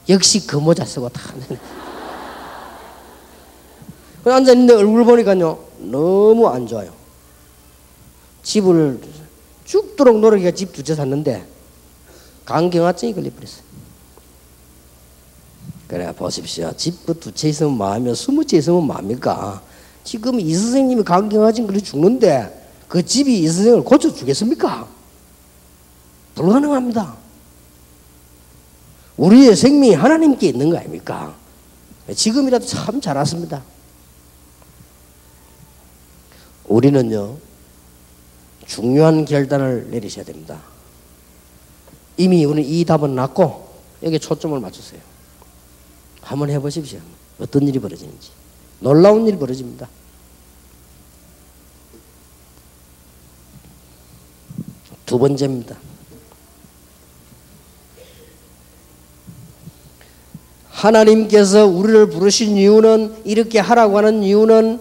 역시 그 모자 쓰고 다 앉아 있는데 얼굴 보니까요 너무 안 좋아요. 집을 죽도록 노력해서 집 2채 샀는데 간경화증이 걸려버렸어요. 그래 보십시오. 집 2채 있으면 뭐하며 20채 있으면 뭐합니까? 지금 이 선생님이 간경화증 걸려 죽는데 그 집이 이 선생을 고쳐주겠습니까? 불가능합니다. 우리의 생명이 하나님께 있는 거 아닙니까? 지금이라도 참 잘 왔습니다. 우리는요 중요한 결단을 내리셔야 됩니다. 이미 우리는 이 답은 났고 여기에 초점을 맞추세요. 한번 해보십시오. 어떤 일이 벌어지는지. 놀라운 일이 벌어집니다. 두 번째입니다. 하나님께서 우리를 부르신 이유는 이렇게 하라고 하는 이유는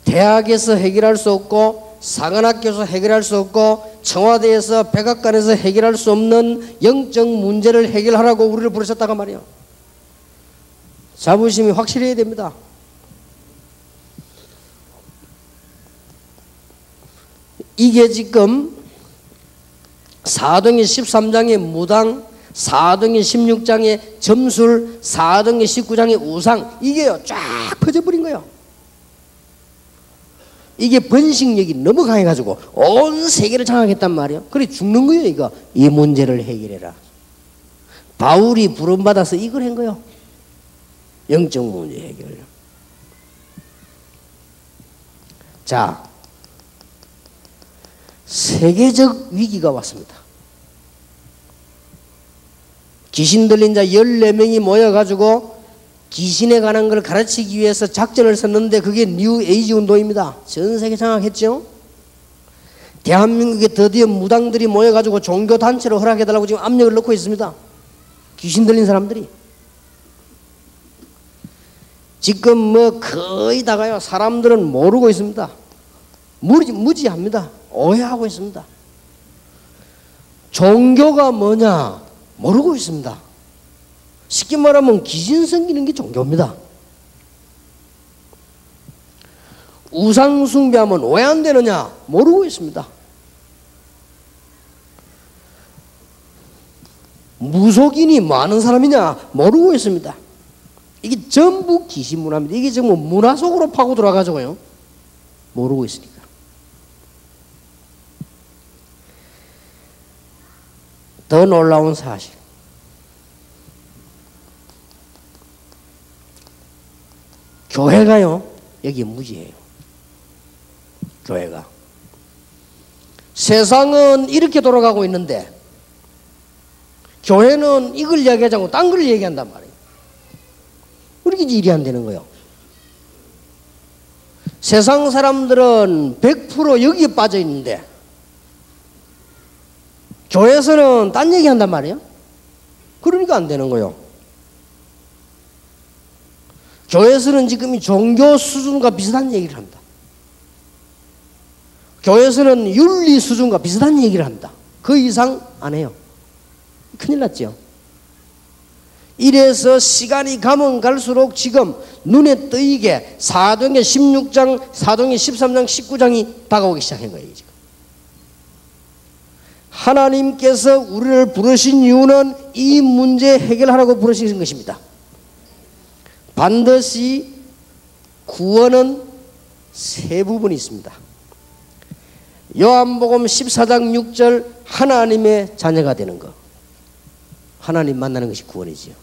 대학에서 해결할 수 없고 사관학교에서 해결할 수 없고 청와대에서 백악관에서 해결할 수 없는 영적 문제를 해결하라고 우리를 부르셨다고 말이에요. 자부심이 확실해야 됩니다. 이게 지금 사도행전 13장의 무당, 사도행전 16장의 점술, 사도행전 19장의 우상 이게요 쫙 퍼져버린 거예요. 이게 번식력이 너무 강해가지고 온 세계를 장악했단 말이에요. 그래 죽는 거예요. 이거 이 문제를 해결해라. 바울이 부름받아서 이걸 한 거예요. 영적 문제 해결. 자, 세계적 위기가 왔습니다. 귀신 들린 자 14명이 모여가지고 귀신에 관한 걸 가르치기 위해서 작전을 썼는데 그게 뉴 에이지 운동입니다. 전 세계 장악했죠. 대한민국에 드디어 무당들이 모여가지고 종교단체로 허락해달라고 지금 압력을 넣고 있습니다. 귀신 들린 사람들이. 지금 뭐 거의 다가요. 사람들은 모르고 있습니다. 무지합니다. 오해하고 있습니다. 종교가 뭐냐 모르고 있습니다. 쉽게 말하면 귀신 섬기는 게 종교입니다. 우상 숭배하면 왜 안 되느냐 모르고 있습니다. 무속인이 많은 사람이냐 모르고 있습니다. 이게 전부 귀신 문화입니다. 이게 정말 문화 속으로 파고 들어가가지고요. 모르고 있으니까. 더 놀라운 사실. 교회가요, 여기 무지해요. 교회가. 세상은 이렇게 돌아가고 있는데, 교회는 이걸 이야기하지 않고 딴 걸 얘기한단 말이에요. 그렇게 일이 안 되는 거예요. 세상 사람들은 100% 여기에 빠져 있는데, 교회에서는 딴 얘기 한단 말이에요. 그러니까 안 되는 거예요. 교회에서는 지금 이 종교 수준과 비슷한 얘기를 한다. 교회에서는 윤리 수준과 비슷한 얘기를 한다. 그 이상 안 해요. 큰일 났죠. 이래서 시간이 가면 갈수록 지금 눈에 띄게 사도행전 16장, 사도행전 13장, 19장이 다가오기 시작한 거예요. 지금. 하나님께서 우리를 부르신 이유는 이 문제 해결하라고 부르신 것입니다. 반드시 구원은 세 부분이 있습니다. 요한복음 14장 6절 하나님의 자녀가 되는 것. 하나님 만나는 것이 구원이지요.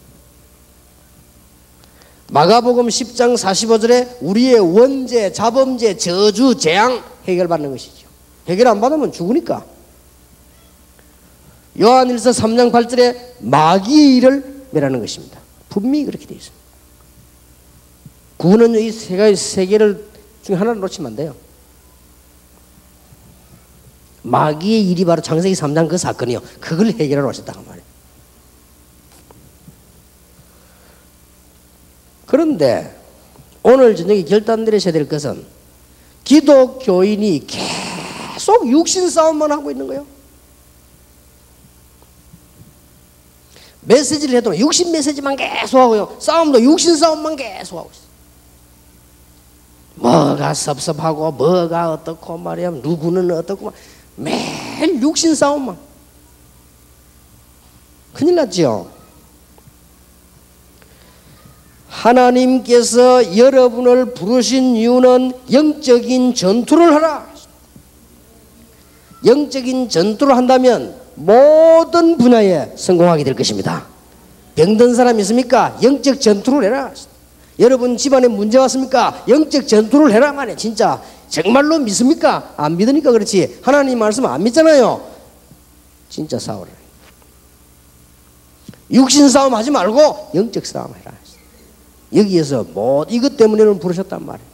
마가복음 10장 45절에 우리의 원죄, 자범죄, 저주, 재앙 해결받는 것이죠. 해결 안 받으면 죽으니까. 요한일서 3장 8절에 마귀의 일을 멸하는 것입니다. 분명히 그렇게 되어 있습니다. 구원은 이 세 개를 중에 하나를 놓치면 안 돼요. 마귀의 일이 바로 창세기 3장 그 사건이요. 그걸 해결하러 오셨다고 말이에요. 그런데 오늘 저녁에 결단 내리셔야 될 것은 기독교인이 계속 육신 싸움만 하고 있는 거예요. 메시지를 해도 육신 메시지만 계속 하고요. 싸움도 육신 싸움만 계속 하고 있어요. 뭐가 섭섭하고 뭐가 어떻고 말이야. 누구는 어떻고 매일 육신 싸움만. 큰일 났죠. 하나님께서 여러분을 부르신 이유는 영적인 전투를 하라. 영적인 전투를 한다면 모든 분야에 성공하게 될 것입니다. 병든 사람 있습니까? 영적 전투를 해라. 여러분 집안에 문제 왔습니까? 영적 전투를 해라 말이야. 진짜 정말로 믿습니까? 안 믿으니까 그렇지. 하나님 말씀 안 믿잖아요. 진짜 싸우라. 육신 싸움 하지 말고 영적 싸움 해라. 여기에서 이것 때문에는 부르셨단 말이에요.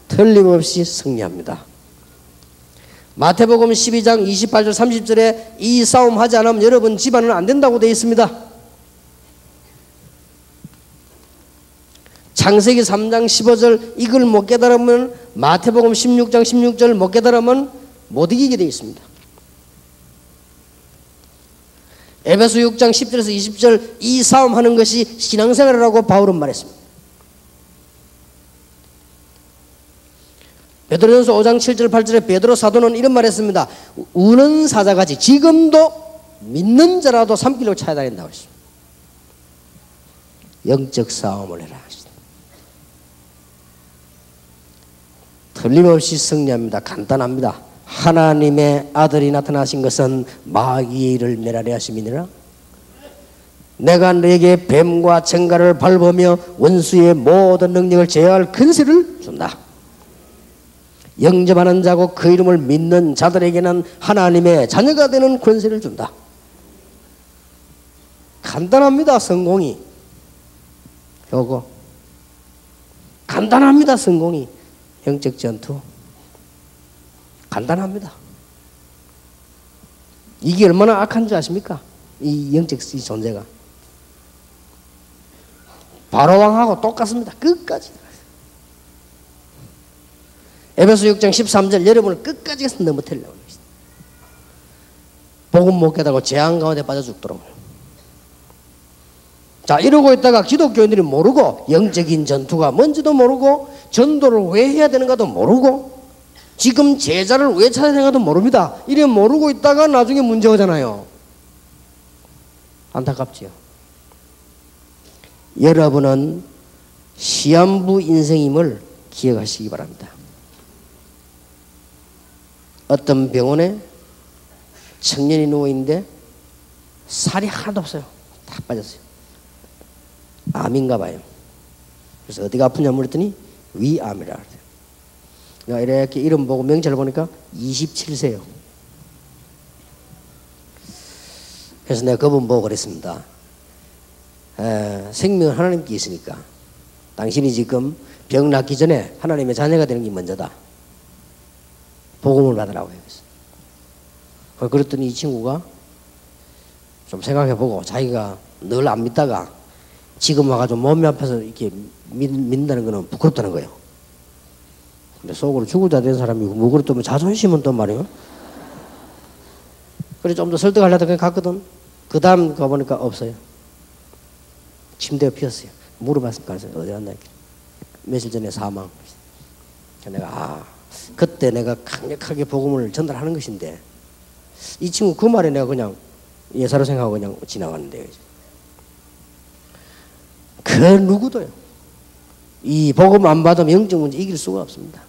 틀림없이 승리합니다. 마태복음 12장 28절 30절에 이 싸움 하지 않으면 여러분 집안은 안 된다고 되어 있습니다. 창세기 3장 15절 이걸 못 깨달으면 마태복음 16장 16절 못 깨달으면 못 이기게 되어 있습니다. 에베소 6장 10절에서 20절 이 싸움하는 것이 신앙생활이라고 바울은 말했습니다. 베드로전서 5장 7절 8절에 베드로 사도는 이런 말 했습니다. 우는 사자같이 지금도 믿는 자라도 산길로 찾아다닌다고 했습니다. 영적 싸움을 해라. 틀림없이 승리합니다. 간단합니다. 하나님의 아들이 나타나신 것은 마귀의 일을 멸하려 하심이니라. 내가 너에게 뱀과 청갈을 밟으며 원수의 모든 능력을 제어할 근세를 준다. 영접하는 자고 그 이름을 믿는 자들에게는 하나님의 자녀가 되는 권세를 준다. 간단합니다. 성공이. 요거 간단합니다. 성공이. 영적 전투. 간단합니다. 이게 얼마나 악한 줄 아십니까? 이 영적 이 존재가. 바로왕하고 똑같습니다. 끝까지. 에베소 6장 13절 여러분을 끝까지 가서 넘어뜨리려고 합니다. 복음 못 깨닫고 재앙 가운데 빠져 죽도록. 자, 이러고 있다가 기독교인들이 모르고 영적인 전투가 뭔지도 모르고 전도를 왜 해야 되는가도 모르고 지금 제자를 왜 찾아야 되는가도 모릅니다. 이래 모르고 있다가 나중에 문제가 오잖아요. 안타깝지요. 여러분은 시한부 인생임을 기억하시기 바랍니다. 어떤 병원에 청년이 누워있는데 살이 하나도 없어요. 다 빠졌어요. 암인가 봐요. 그래서 어디가 아프냐 물었더니 위암이라 그래요. 내가 이렇게 이름 보고 명찰을 보니까 27세요. 그래서 내가 그분 보고 그랬습니다. 생명은 하나님께 있으니까 당신이 지금 병 낫기 전에 하나님의 자녀가 되는 게 먼저다. 복음을 받으라고 해요. 그랬더니 이 친구가 좀 생각해보고 자기가 늘 안 믿다가 지금 와가지고 몸이 아파서 이렇게 믿는다는 거는 부끄럽다는 거예요. 근데 속으로 죽을 자 된 사람이 뭐 그렇다면 자존심은 또 말이에요. 그래서 좀 더 설득하려다 그냥 갔거든. 그 다음 가보니까 없어요. 침대에 피었어요. 물어봤으니까 어디 갔나 이렇게. 며칠 전에 사망. 내가 그때 내가 강력하게 복음을 전달하는 것인데 이 친구 그 말에 내가 그냥 예사로 생각하고 그냥 지나갔는데 그 누구도요 이 복음 안 받으면 영적 문제 이길 수가 없습니다.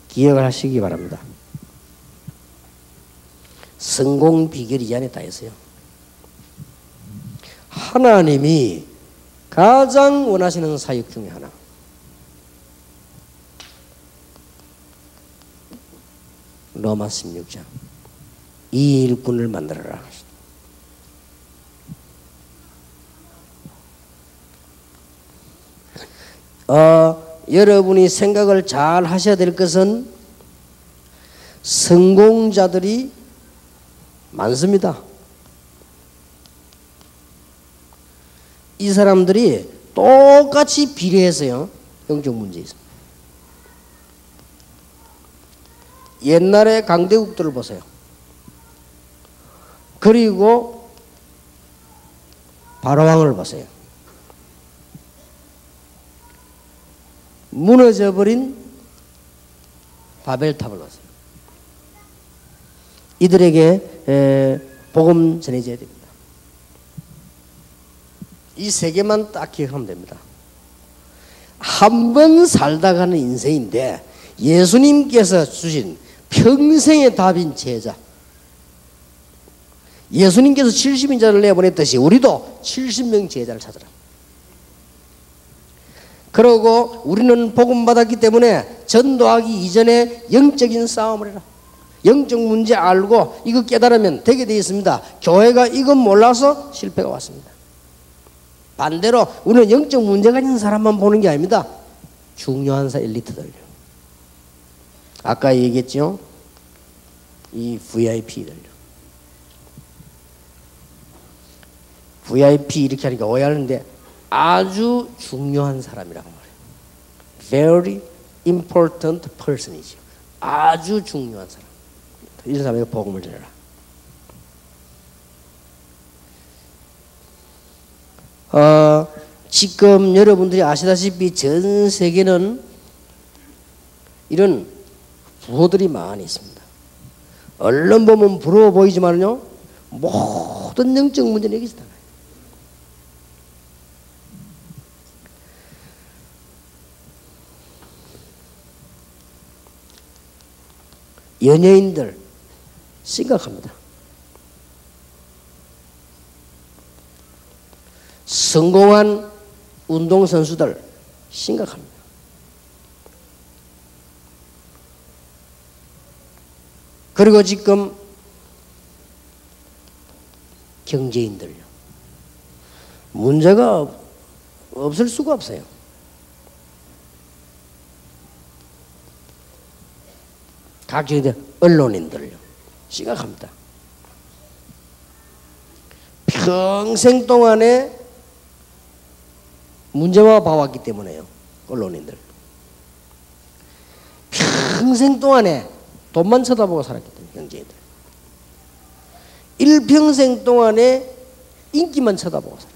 기억을 하시기 바랍니다. 성공 비결이 이 안에 다 있어요. 하나님이 가장 원하시는 사역 중에 하나, 로마 16장 이 일꾼을 만들어라. 여러분이 생각을 잘 하셔야 될 것은 성공자들이 많습니다. 이 사람들이 똑같이 비례해서요 영적 문제 있습니다. 옛날에 강대국들을 보세요. 그리고 바로왕을 보세요. 무너져버린 바벨탑을 보세요. 이들에게 복음 전해져야 됩니다. 이 세 개만 딱 기억하면 됩니다. 한 번 살다 가는 인생인데 예수님께서 주신 평생의 답인 제자, 예수님께서 70인자를 내보냈듯이 우리도 70명 제자를 찾으라. 그러고 우리는 복음 받았기 때문에 전도하기 이전에 영적인 싸움을 해라. 영적 문제 알고 이거 깨달으면 되게 되어 있습니다. 교회가 이건 몰라서 실패가 왔습니다. 반대로 우리는 영적 문제가 있는 사람만 보는 게 아닙니다. 중요한 엘리트들요. 아까 얘기했죠? 이 VIP들요. VIP 이렇게 하니까 오해하는데 아주 중요한 사람이라고 말해요. Very important person이죠. 아주 중요한 사람. 이런 사람에게 복음을 전해라. 지금 여러분들이 아시다시피 전 세계는 이런 부호들이 많이 있습니다. 언론 보면 부러워 보이지만요, 모든 영적 문제는 여기서 나와요. 연예인들 심각합니다. 성공한 운동선수들 심각합니다. 그리고 지금 경제인들요. 문제가 없을 수가 없어요. 각종 언론인들 심각합니다. 평생 동안에 문제만 봐왔기 때문에요. 언론인들 평생 동안에 돈만 쳐다보고 살았기 때문에 경제인들 일평생 동안에 인기만 쳐다보고 살았어요.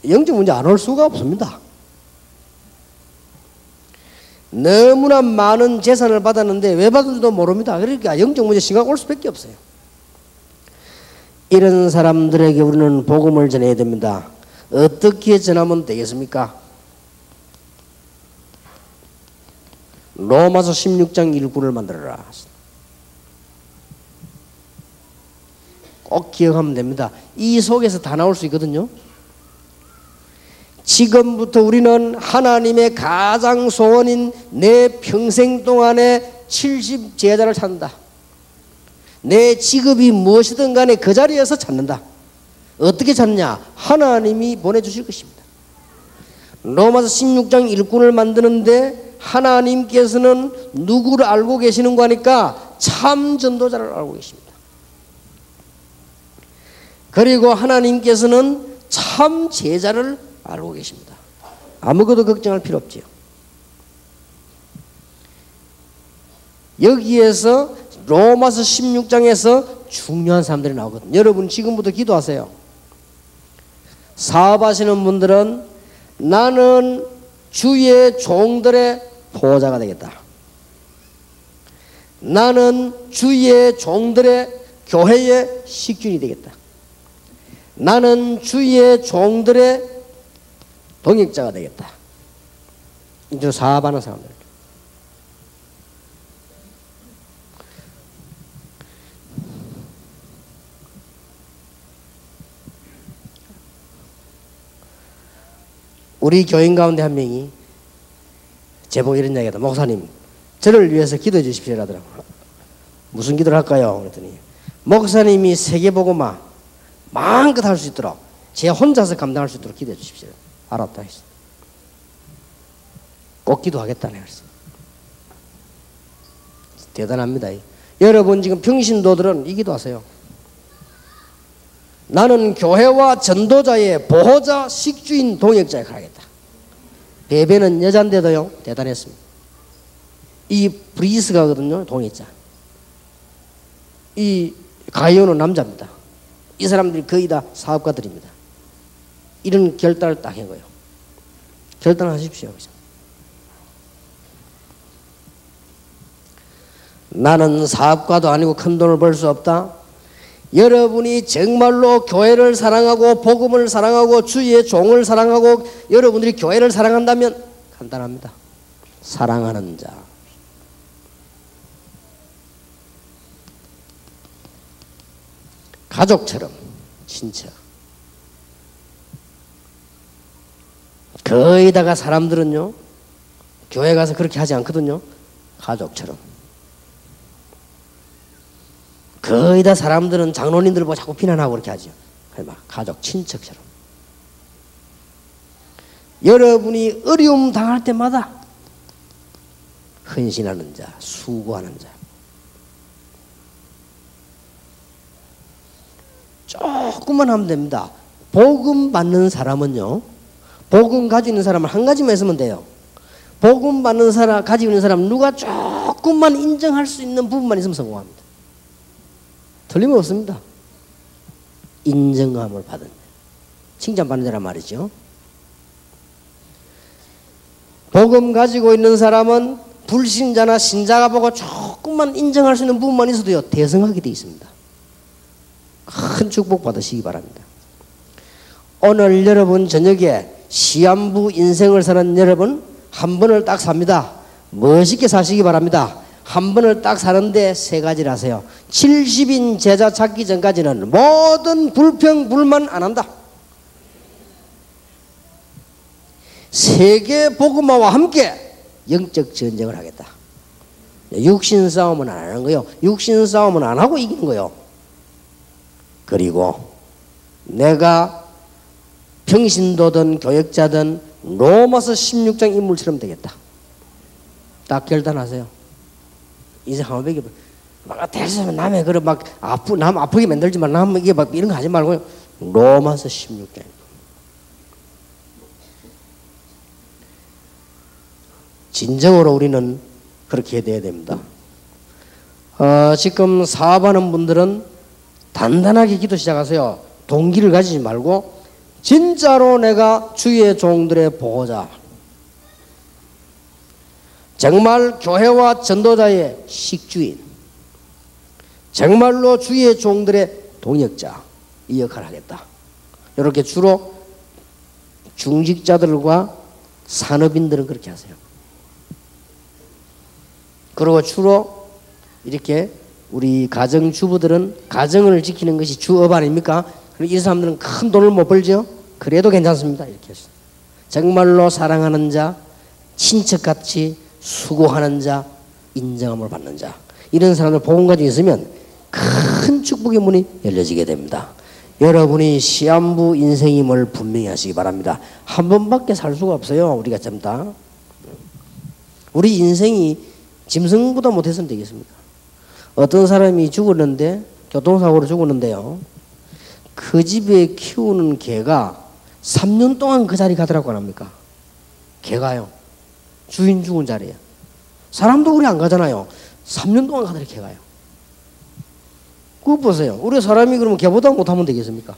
영적 문제 안 올 수가 없습니다. 너무나 많은 재산을 받았는데 왜 받은지도 모릅니다. 그러니까 영적 문제 심각 올 수밖에 없어요. 이런 사람들에게 우리는 복음을 전해야 됩니다. 어떻게 전하면 되겠습니까? 로마서 16장 1구를 만들어라. 꼭 기억하면 됩니다. 이 속에서 다 나올 수 있거든요. 지금부터 우리는 하나님의 가장 소원인 내 평생 동안에 70 제자를 찾는다. 내 직업이 무엇이든 간에 그 자리에서 찾는다. 어떻게 찾느냐? 하나님이 보내주실 것입니다. 로마서 16장 1군을 만드는데 하나님께서는 누구를 알고 계시는 거니까 참 전도자를 알고 계십니다. 그리고 하나님께서는 참 제자를 알고 계십니다. 아무것도 걱정할 필요 없지요. 여기에서 로마서 16장에서 중요한 사람들이 나오거든요. 여러분 지금부터 기도하세요. 사업하시는 분들은 나는 주의 종들의 보호자가 되겠다. 나는 주의 종들의 교회의 식균이 되겠다. 나는 주의 종들의 동역자가 되겠다. 이제 사업하는 사람들. 우리 교인 가운데 한 명이 제보고 이런 이야기하다. 목사님, 저를 위해서 기도해 주십시오. 하더라고요. 무슨 기도를 할까요? 그랬더니 목사님이 세계복음화 마음껏 할 수 있도록 제 혼자서 감당할 수 있도록 기도해 주십시오. 알았다 했어. 꼭 기도하겠다네 그랬어. 대단합니다. 여러분 지금 평신도들은 이 기도하세요. 나는 교회와 전도자의 보호자, 식주인, 동역자에 가야겠다. 베베는 여잔데도요 대단했습니다. 이 브리스가거든요, 동역자. 이 가이오는 남자입니다. 이 사람들이 거의 다 사업가들입니다. 이런 결단을 딱 한 거예요. 결단하십시오. 나는 사업가도 아니고 큰 돈을 벌 수 없다. 여러분이 정말로 교회를 사랑하고 복음을 사랑하고 주의 종을 사랑하고 여러분들이 교회를 사랑한다면 간단합니다. 사랑하는 자. 가족처럼 친척. 거의 다가 사람들은요 교회 가서 그렇게 하지 않거든요. 가족처럼. 거의 다 사람들은 장로님들 보고 자꾸 비난하고 그렇게 하죠. 가족, 친척처럼. 여러분이 어려움 당할 때마다 헌신하는 자, 수고하는 자. 조금만 하면 됩니다. 복음 받는 사람은요, 복음 가지고 있는 사람은 한 가지만 있으면 돼요. 복음 받는 사람, 가지고 있는 사람 누가 조금만 인정할 수 있는 부분만 있으면 성공합니다. 틀림없습니다. 인정함을 받은 칭찬받는 자란 말이죠. 복음 가지고 있는 사람은 불신자나 신자가 보고 조금만 인정할 수 있는 부분만 있어도요 대성하게 되어 있습니다. 큰 축복 받으시기 바랍니다. 오늘 여러분 저녁에 시한부 인생을 사는 여러분 한 번을 딱 삽니다. 멋있게 사시기 바랍니다. 한 번을 딱 사는데 세 가지를 하세요. 70인 제자 찾기 전까지는 모든 불평 불만 안 한다. 세계 복음화와 함께 영적 전쟁을 하겠다. 육신 싸움은 안 하는 거예요. 육신 싸움은 안 하고 이기는 거예요. 그리고 내가 평신도든 교역자든 로마서 16장 인물처럼 되겠다. 딱 결단하세요. 인생 한 번밖에 막 대해서 남의 그런 막 남 아프게 만들지 말고 남 이게 막 이런 거 하지 말고 로마서 16장. 진정으로 우리는 그렇게 돼야 됩니다. 지금 사업하는 분들은 단단하게 기도 시작하세요. 동기를 가지지 말고 진짜로 내가 주의 종들의 보호자, 정말 교회와 전도자의 식주인, 정말로 주의 종들의 동역자, 이 역할을 하겠다. 이렇게 주로 중직자들과 산업인들은 그렇게 하세요. 그리고 주로 이렇게 우리 가정주부들은 가정을 지키는 것이 주업 아닙니까? 이 사람들은 큰 돈을 못 벌죠? 그래도 괜찮습니다. 이렇게 해서 정말로 사랑하는 자, 친척같이 수고하는 자, 인정함을 받는 자, 이런 사람들 복음 가지고 있으면 큰 축복의 문이 열려지게 됩니다. 여러분이 시한부 인생임을 분명히 하시기 바랍니다. 한 번밖에 살 수가 없어요. 우리가 좀 다. 우리 인생이 짐승보다 못했으면 되겠습니까? 어떤 사람이 죽었는데, 교통사고로 죽었는데요, 그 집에 키우는 개가 3년 동안 그 자리 가더라고 안 합니까? 개가요. 주인 죽은 자리에. 사람도 그래 안 가잖아요. 3년 동안 가더니 개가요. 그거 보세요. 우리 사람이 그러면 개보다 못하면 되겠습니까?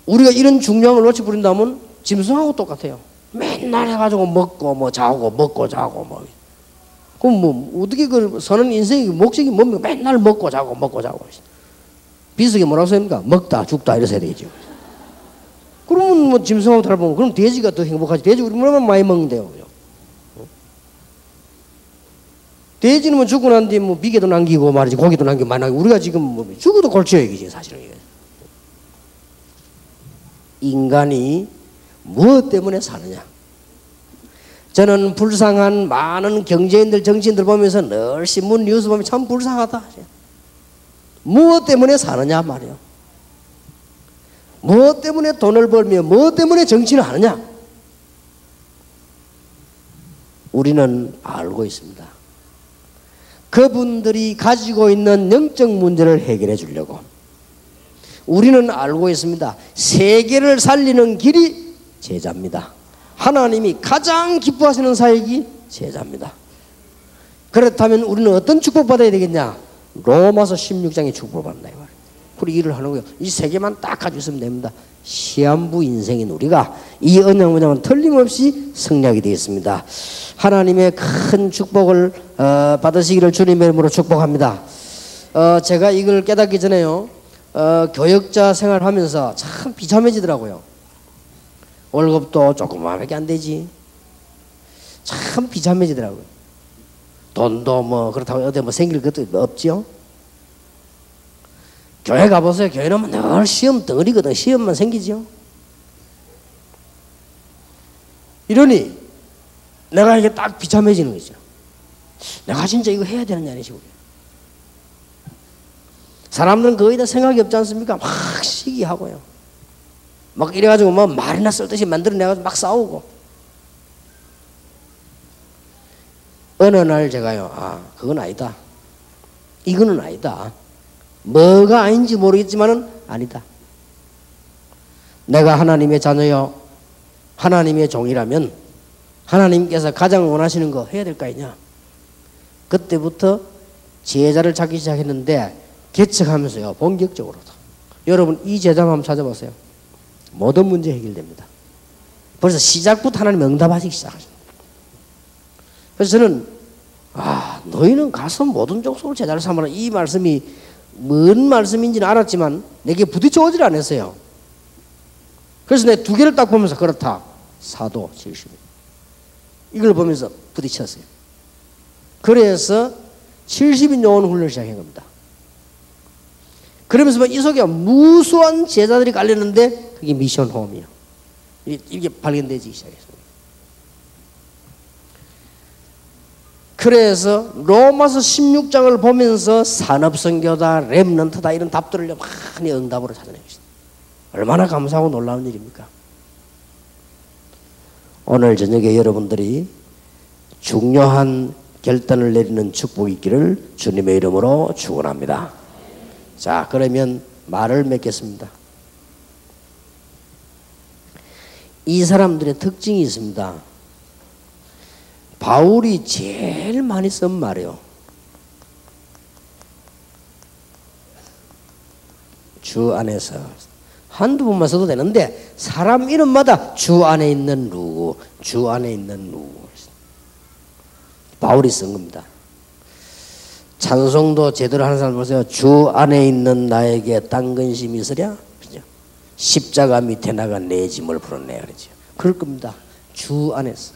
우리가 이런 중요한 걸 놓치 부린다면 짐승하고 똑같아요. 맨날 해가지고 먹고 뭐 자고 먹고 자고 뭐. 그럼 뭐 어떻게 그 사는 인생의 목적이 뭡니까? 맨날 먹고 자고 먹고 자고. 비석이 뭐라고 써입니까? 먹다 죽다 이래서 해야 되겠죠. 그러면 뭐 짐승하고 다르면 그럼 돼지가 더 행복하지. 돼지 우리 얼마나 많이 먹는데요. 돼지는 뭐 죽고 난 뒤에 뭐 비계도 남기고 말이지 고기도 남기고 많이 남기고 우리가 지금 뭐 죽어도 골치야 이게 사실은. 인간이 무엇 때문에 사느냐? 저는 불쌍한 많은 경제인들 정치인들 보면서 늘 신문 뉴스 보면 참 불쌍하다. 무엇 때문에 사느냐 말이에요. 무엇 때문에 돈을 벌며 무엇 때문에 정치를 하느냐? 우리는 알고 있습니다. 그분들이 가지고 있는 영적 문제를 해결해 주려고. 우리는 알고 있습니다. 세계를 살리는 길이 제자입니다. 하나님이 가장 기뻐하시는 사역이 제자입니다. 그렇다면 우리는 어떤 축복받아야 되겠냐? 로마서 16장의 축복을 받는다. 그리고 일을 하는 거예요. 이 세 개만 딱 가지고 있으면 됩니다. 시한부 인생인 우리가 이 언약 문양은 틀림없이 승리하게 되겠습니다. 하나님의 큰 축복을 받으시기를 주님의 이름으로 축복합니다. 제가 이걸 깨닫기 전에요, 교역자 생활하면서 참 비참해지더라고요. 월급도 조금밖에 안 되지. 참 비참해지더라고요. 돈도 뭐 그렇다고 어디 뭐 생길 것도 없지요. 교회 가보세요. 교회는 늘 시험 덩어리거든. 시험만 생기죠. 이러니 내가 이게 딱 비참해지는 거죠. 내가 진짜 이거 해야 되느냐 이런 식으로. 사람들은 거의 다 생각이 없지 않습니까? 막 시기하고요. 막 이래가지고 뭐 말이나 쓸듯이 만들어내가지고 막 싸우고. 어느 날 제가요, 그건 아니다. 이거는 아니다. 뭐가 아닌지 모르겠지만은 아니다. 내가 하나님의 자녀요, 하나님의 종이라면 하나님께서 가장 원하시는 거 해야 될 거 아니냐. 그때부터 제자를 찾기 시작했는데 개척하면서요, 본격적으로. 여러분 이 제자만 한번 찾아보세요. 모든 문제 해결됩니다. 벌써 시작부터 하나님 응답하시기 시작하십니다. 그래서 저는 너희는 가서 모든 족속을 제자를 삼으라, 이 말씀이 뭔 말씀인지는 알았지만 내게 부딪혀 오질 않았어요. 그래서 내 두 개를 딱 보면서 그렇다. 사도 70. 이걸 보면서 부딪혔어요. 그래서 70인 요원 훈련을 시작한 겁니다. 그러면서 이 속에 무수한 제자들이 깔렸는데 그게 미션 홈이에요. 이게 발견되기 시작했습니다. 그래서 로마서 16장을 보면서 산업선교다, 렘넌트다 이런 답들을 많이 응답으로 찾아내겠습니다. 얼마나 감사하고 놀라운 일입니까? 오늘 저녁에 여러분들이 중요한 결단을 내리는 축복이 있기를 주님의 이름으로 축원합니다. 자, 그러면 말을 맺겠습니다. 이 사람들의 특징이 있습니다. 바울이 제일 많이 쓴 말이요. 주 안에서. 한두 번만 써도 되는데 사람 이름마다 주 안에 있는 누구, 주 안에 있는 누구. 바울이 쓴 겁니다. 찬송도 제대로 하는 사람 보세요. 주 안에 있는 나에게 딴 근심이 있으랴? 그죠? 십자가 밑에 나가 내 짐을 풀었네. 그러죠. 그럴 겁니다. 주 안에서.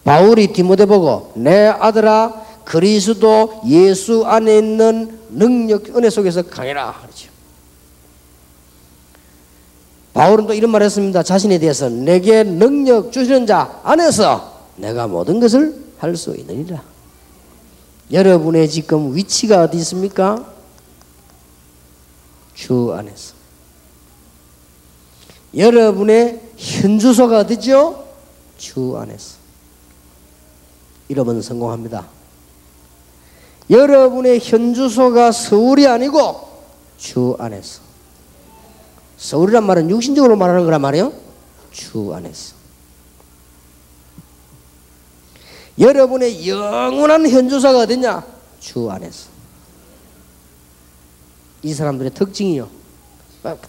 바울이 디모데 보고 내 아들아 그리스도 예수 안에 있는 능력 은혜 속에서 강해라. 그러죠. 바울은 또 이런 말을 했습니다. 자신에 대해서 내게 능력 주시는 자 안에서 내가 모든 것을 할 수 있느니라. 여러분의 지금 위치가 어디 있습니까? 주 안에서. 여러분의 현주소가 어디죠? 주 안에서. 이러면 성공합니다. 여러분의 현주소가 서울이 아니고 주 안에서. 서울이란 말은 육신적으로 말하는 거란 말이에요. 주 안에서. 여러분의 영원한 현주소가 어디냐? 주 안에서. 이 사람들의 특징이요.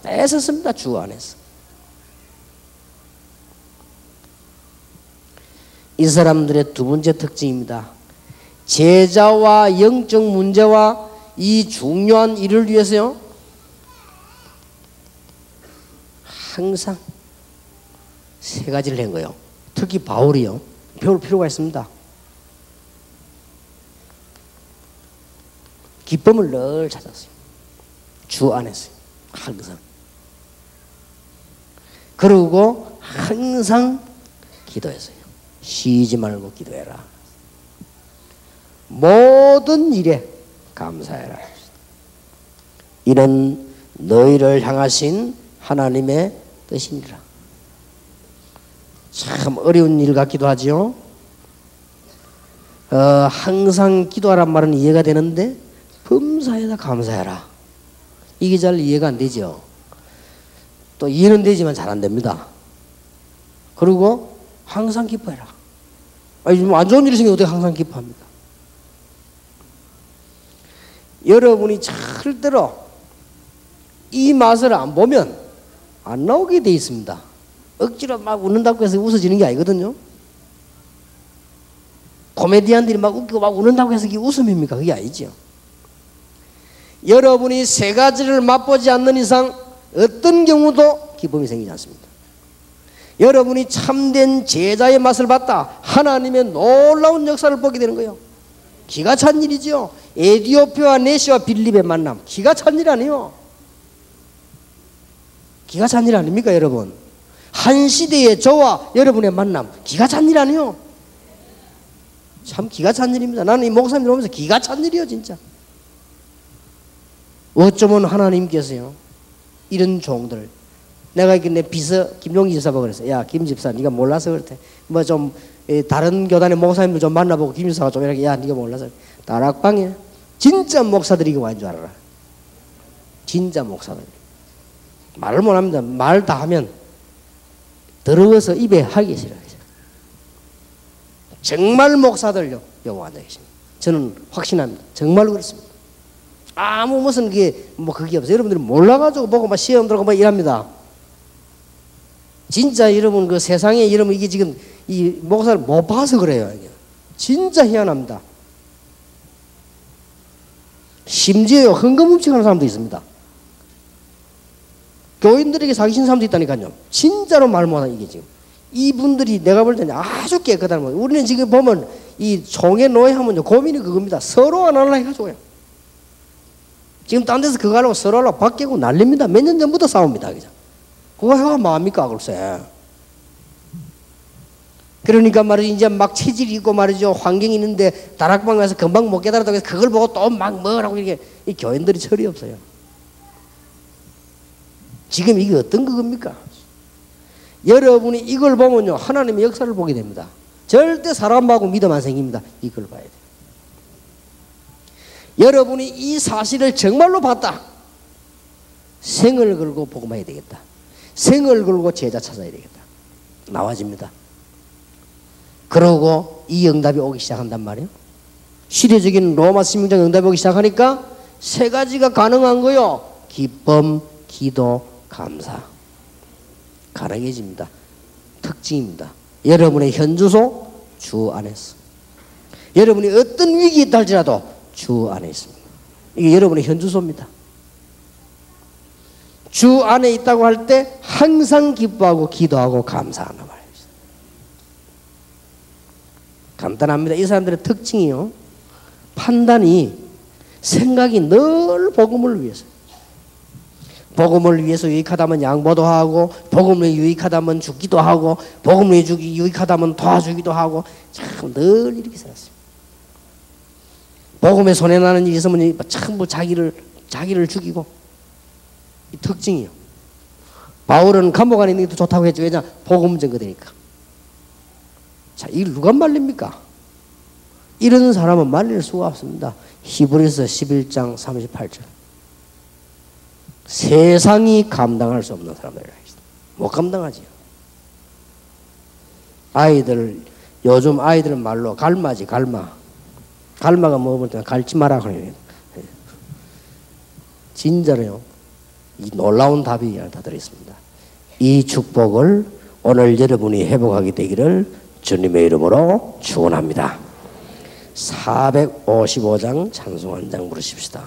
애썼습니다. 주 안에서. 이 사람들의 두 번째 특징입니다. 제자와 영적 문제와 이 중요한 일을 위해서요. 항상 세 가지를 한 거예요. 특히 바울이요. 배울 필요가 있습니다. 기쁨을 늘 찾았어요. 주 안에서 항상. 그리고 항상 기도했어요. 쉬지 말고 기도해라. 모든 일에 감사해라. 이는 너희를 향하신 하나님의 뜻이니라. 참 어려운 일 같기도 하죠. 항상 기도하란 말은 이해가 되는데 범사에다 감사해라. 이게 잘 이해가 안 되죠. 또 이해는 되지만 잘 안 됩니다. 그리고 항상 기뻐해라. 아니, 좀 안 좋은 일이 생기면 어떻게 항상 기뻐합니까? 여러분이 절대로 이 맛을 안 보면 안 나오게 돼 있습니다. 억지로 막 웃는다고 해서 웃어지는 게 아니거든요. 코미디언들이 막 웃기고 막 웃는다고 해서 그게 웃음입니까? 그게 아니죠. 여러분이 세 가지를 맛보지 않는 이상 어떤 경우도 기쁨이 생기지 않습니다. 여러분이 참된 제자의 맛을 봤다. 하나님의 놀라운 역사를 보게 되는 거예요. 기가 찬 일이죠. 에디오피아와 네시와 빌립의 만남. 기가 찬 일 아니에요. 기가 찬 일 아닙니까, 여러분? 한 시대의 저와 여러분의 만남. 기가 찬 일 아니에요. 참 기가 찬 일입니다. 나는 이 목사님들 보면서 기가 찬 일이에요, 진짜. 어쩌면 하나님께서요, 이런 종들, 내가 이렇게 내 비서 김용기 집사가 그랬어요. 야, 김 집사, 네가 몰라서 그렇대. 뭐 좀 다른 교단의 목사님들 좀 만나보고 김 집사가 좀 이렇게, 야, 네가 몰라서. 다락방에 진짜 목사들이 이거 와인 줄 알아라. 진짜 목사들. 말을 못합니다. 말 다 하면 더러워서 입에 하기 싫어요. 정말 목사들요, 여기 앉아 계십니다. 저는 확신합니다. 정말로 그렇습니다. 아무 무슨 그게 없어요. 여러분들이 몰라가지고 보고 막 시험 들어가고 막 이랍니다. 진짜 여러분 그 세상에 여러분 이게 지금 이 목사를 못 봐서 그래요. 이게. 진짜 희한합니다. 심지어 흥금음식하는 사람도 있습니다. 교인들에게 사기친 사람도 있다니까요. 진짜로 말 못하는 이게 지금. 이분들이 내가 볼 때는 아주 깨끗한 거예요. 우리는 지금 보면 이 종의 노예하면요, 고민이 그겁니다. 서로 안 하려고 해가지고요. 지금 딴 데서 그거 하려고 서로 하려고 바뀌고 난립니다. 몇 년 전부터 싸웁니다. 그죠? 그거 해가 뭐합니까, 글쎄. 그러니까 말이죠. 이제 막 체질이 있고 말이죠. 환경이 있는데 다락방 가서 금방 못 깨달았다고 해서 그걸 보고 또 막 뭐라고 이렇게 이 교인들이 철이 없어요. 지금 이게 어떤 그겁니까? 여러분이 이걸 보면요, 하나님의 역사를 보게 됩니다. 절대 사람하고 믿음 안 생깁니다. 이걸 봐야 돼요. 여러분이 이 사실을 정말로 봤다. 생을 걸고 복음해야 되겠다. 생을 걸고 제자 찾아야 되겠다. 나와집니다. 그러고 이 응답이 오기 시작한단 말이에요. 시대적인 로마 신명장 응답이 오기 시작하니까 세 가지가 가능한 거요. 기쁨, 기도, 감사. 가능해집니다. 특징입니다. 여러분의 현주소 주 안에서. 여러분이 어떤 위기에 있다 할지라도 주 안에 있습니다. 이게 여러분의 현주소입니다. 주 안에 있다고 할 때 항상 기뻐하고 기도하고 감사하는 말이에요. 간단합니다. 이 사람들의 특징이요. 판단이 생각이 늘 복음을 위해서. 복음을 위해서 유익하다면 양보도 하고, 복음을 유익하다면 주기도 하고, 복음을 유익하다면 도와주기도 하고, 참 늘 이렇게 살았어요. 복음에 손해나는 일이 있으면 전부 자기를 죽이고. 이 특징이요. 바울은 감옥 안에 있는 게 더 좋다고 했죠. 왜냐? 복음 증거되니까. 자, 이걸 누가 말립니까? 이런 사람은 말릴 수가 없습니다. 히브리서 11장 38절. 세상이 감당할 수 없는 사람들이라 했습니다. 못 감당하지요. 요즘 아이들 말로 갈마지, 갈마. 갈마가 뭐, 갈지 마라. 그래요. 진짜로요. 이 놀라운 답이 다 들어있습니다. 이 축복을 오늘 여러분이 회복하게 되기를 주님의 이름으로 축원합니다. 455장 찬송 한 장 부르십시다.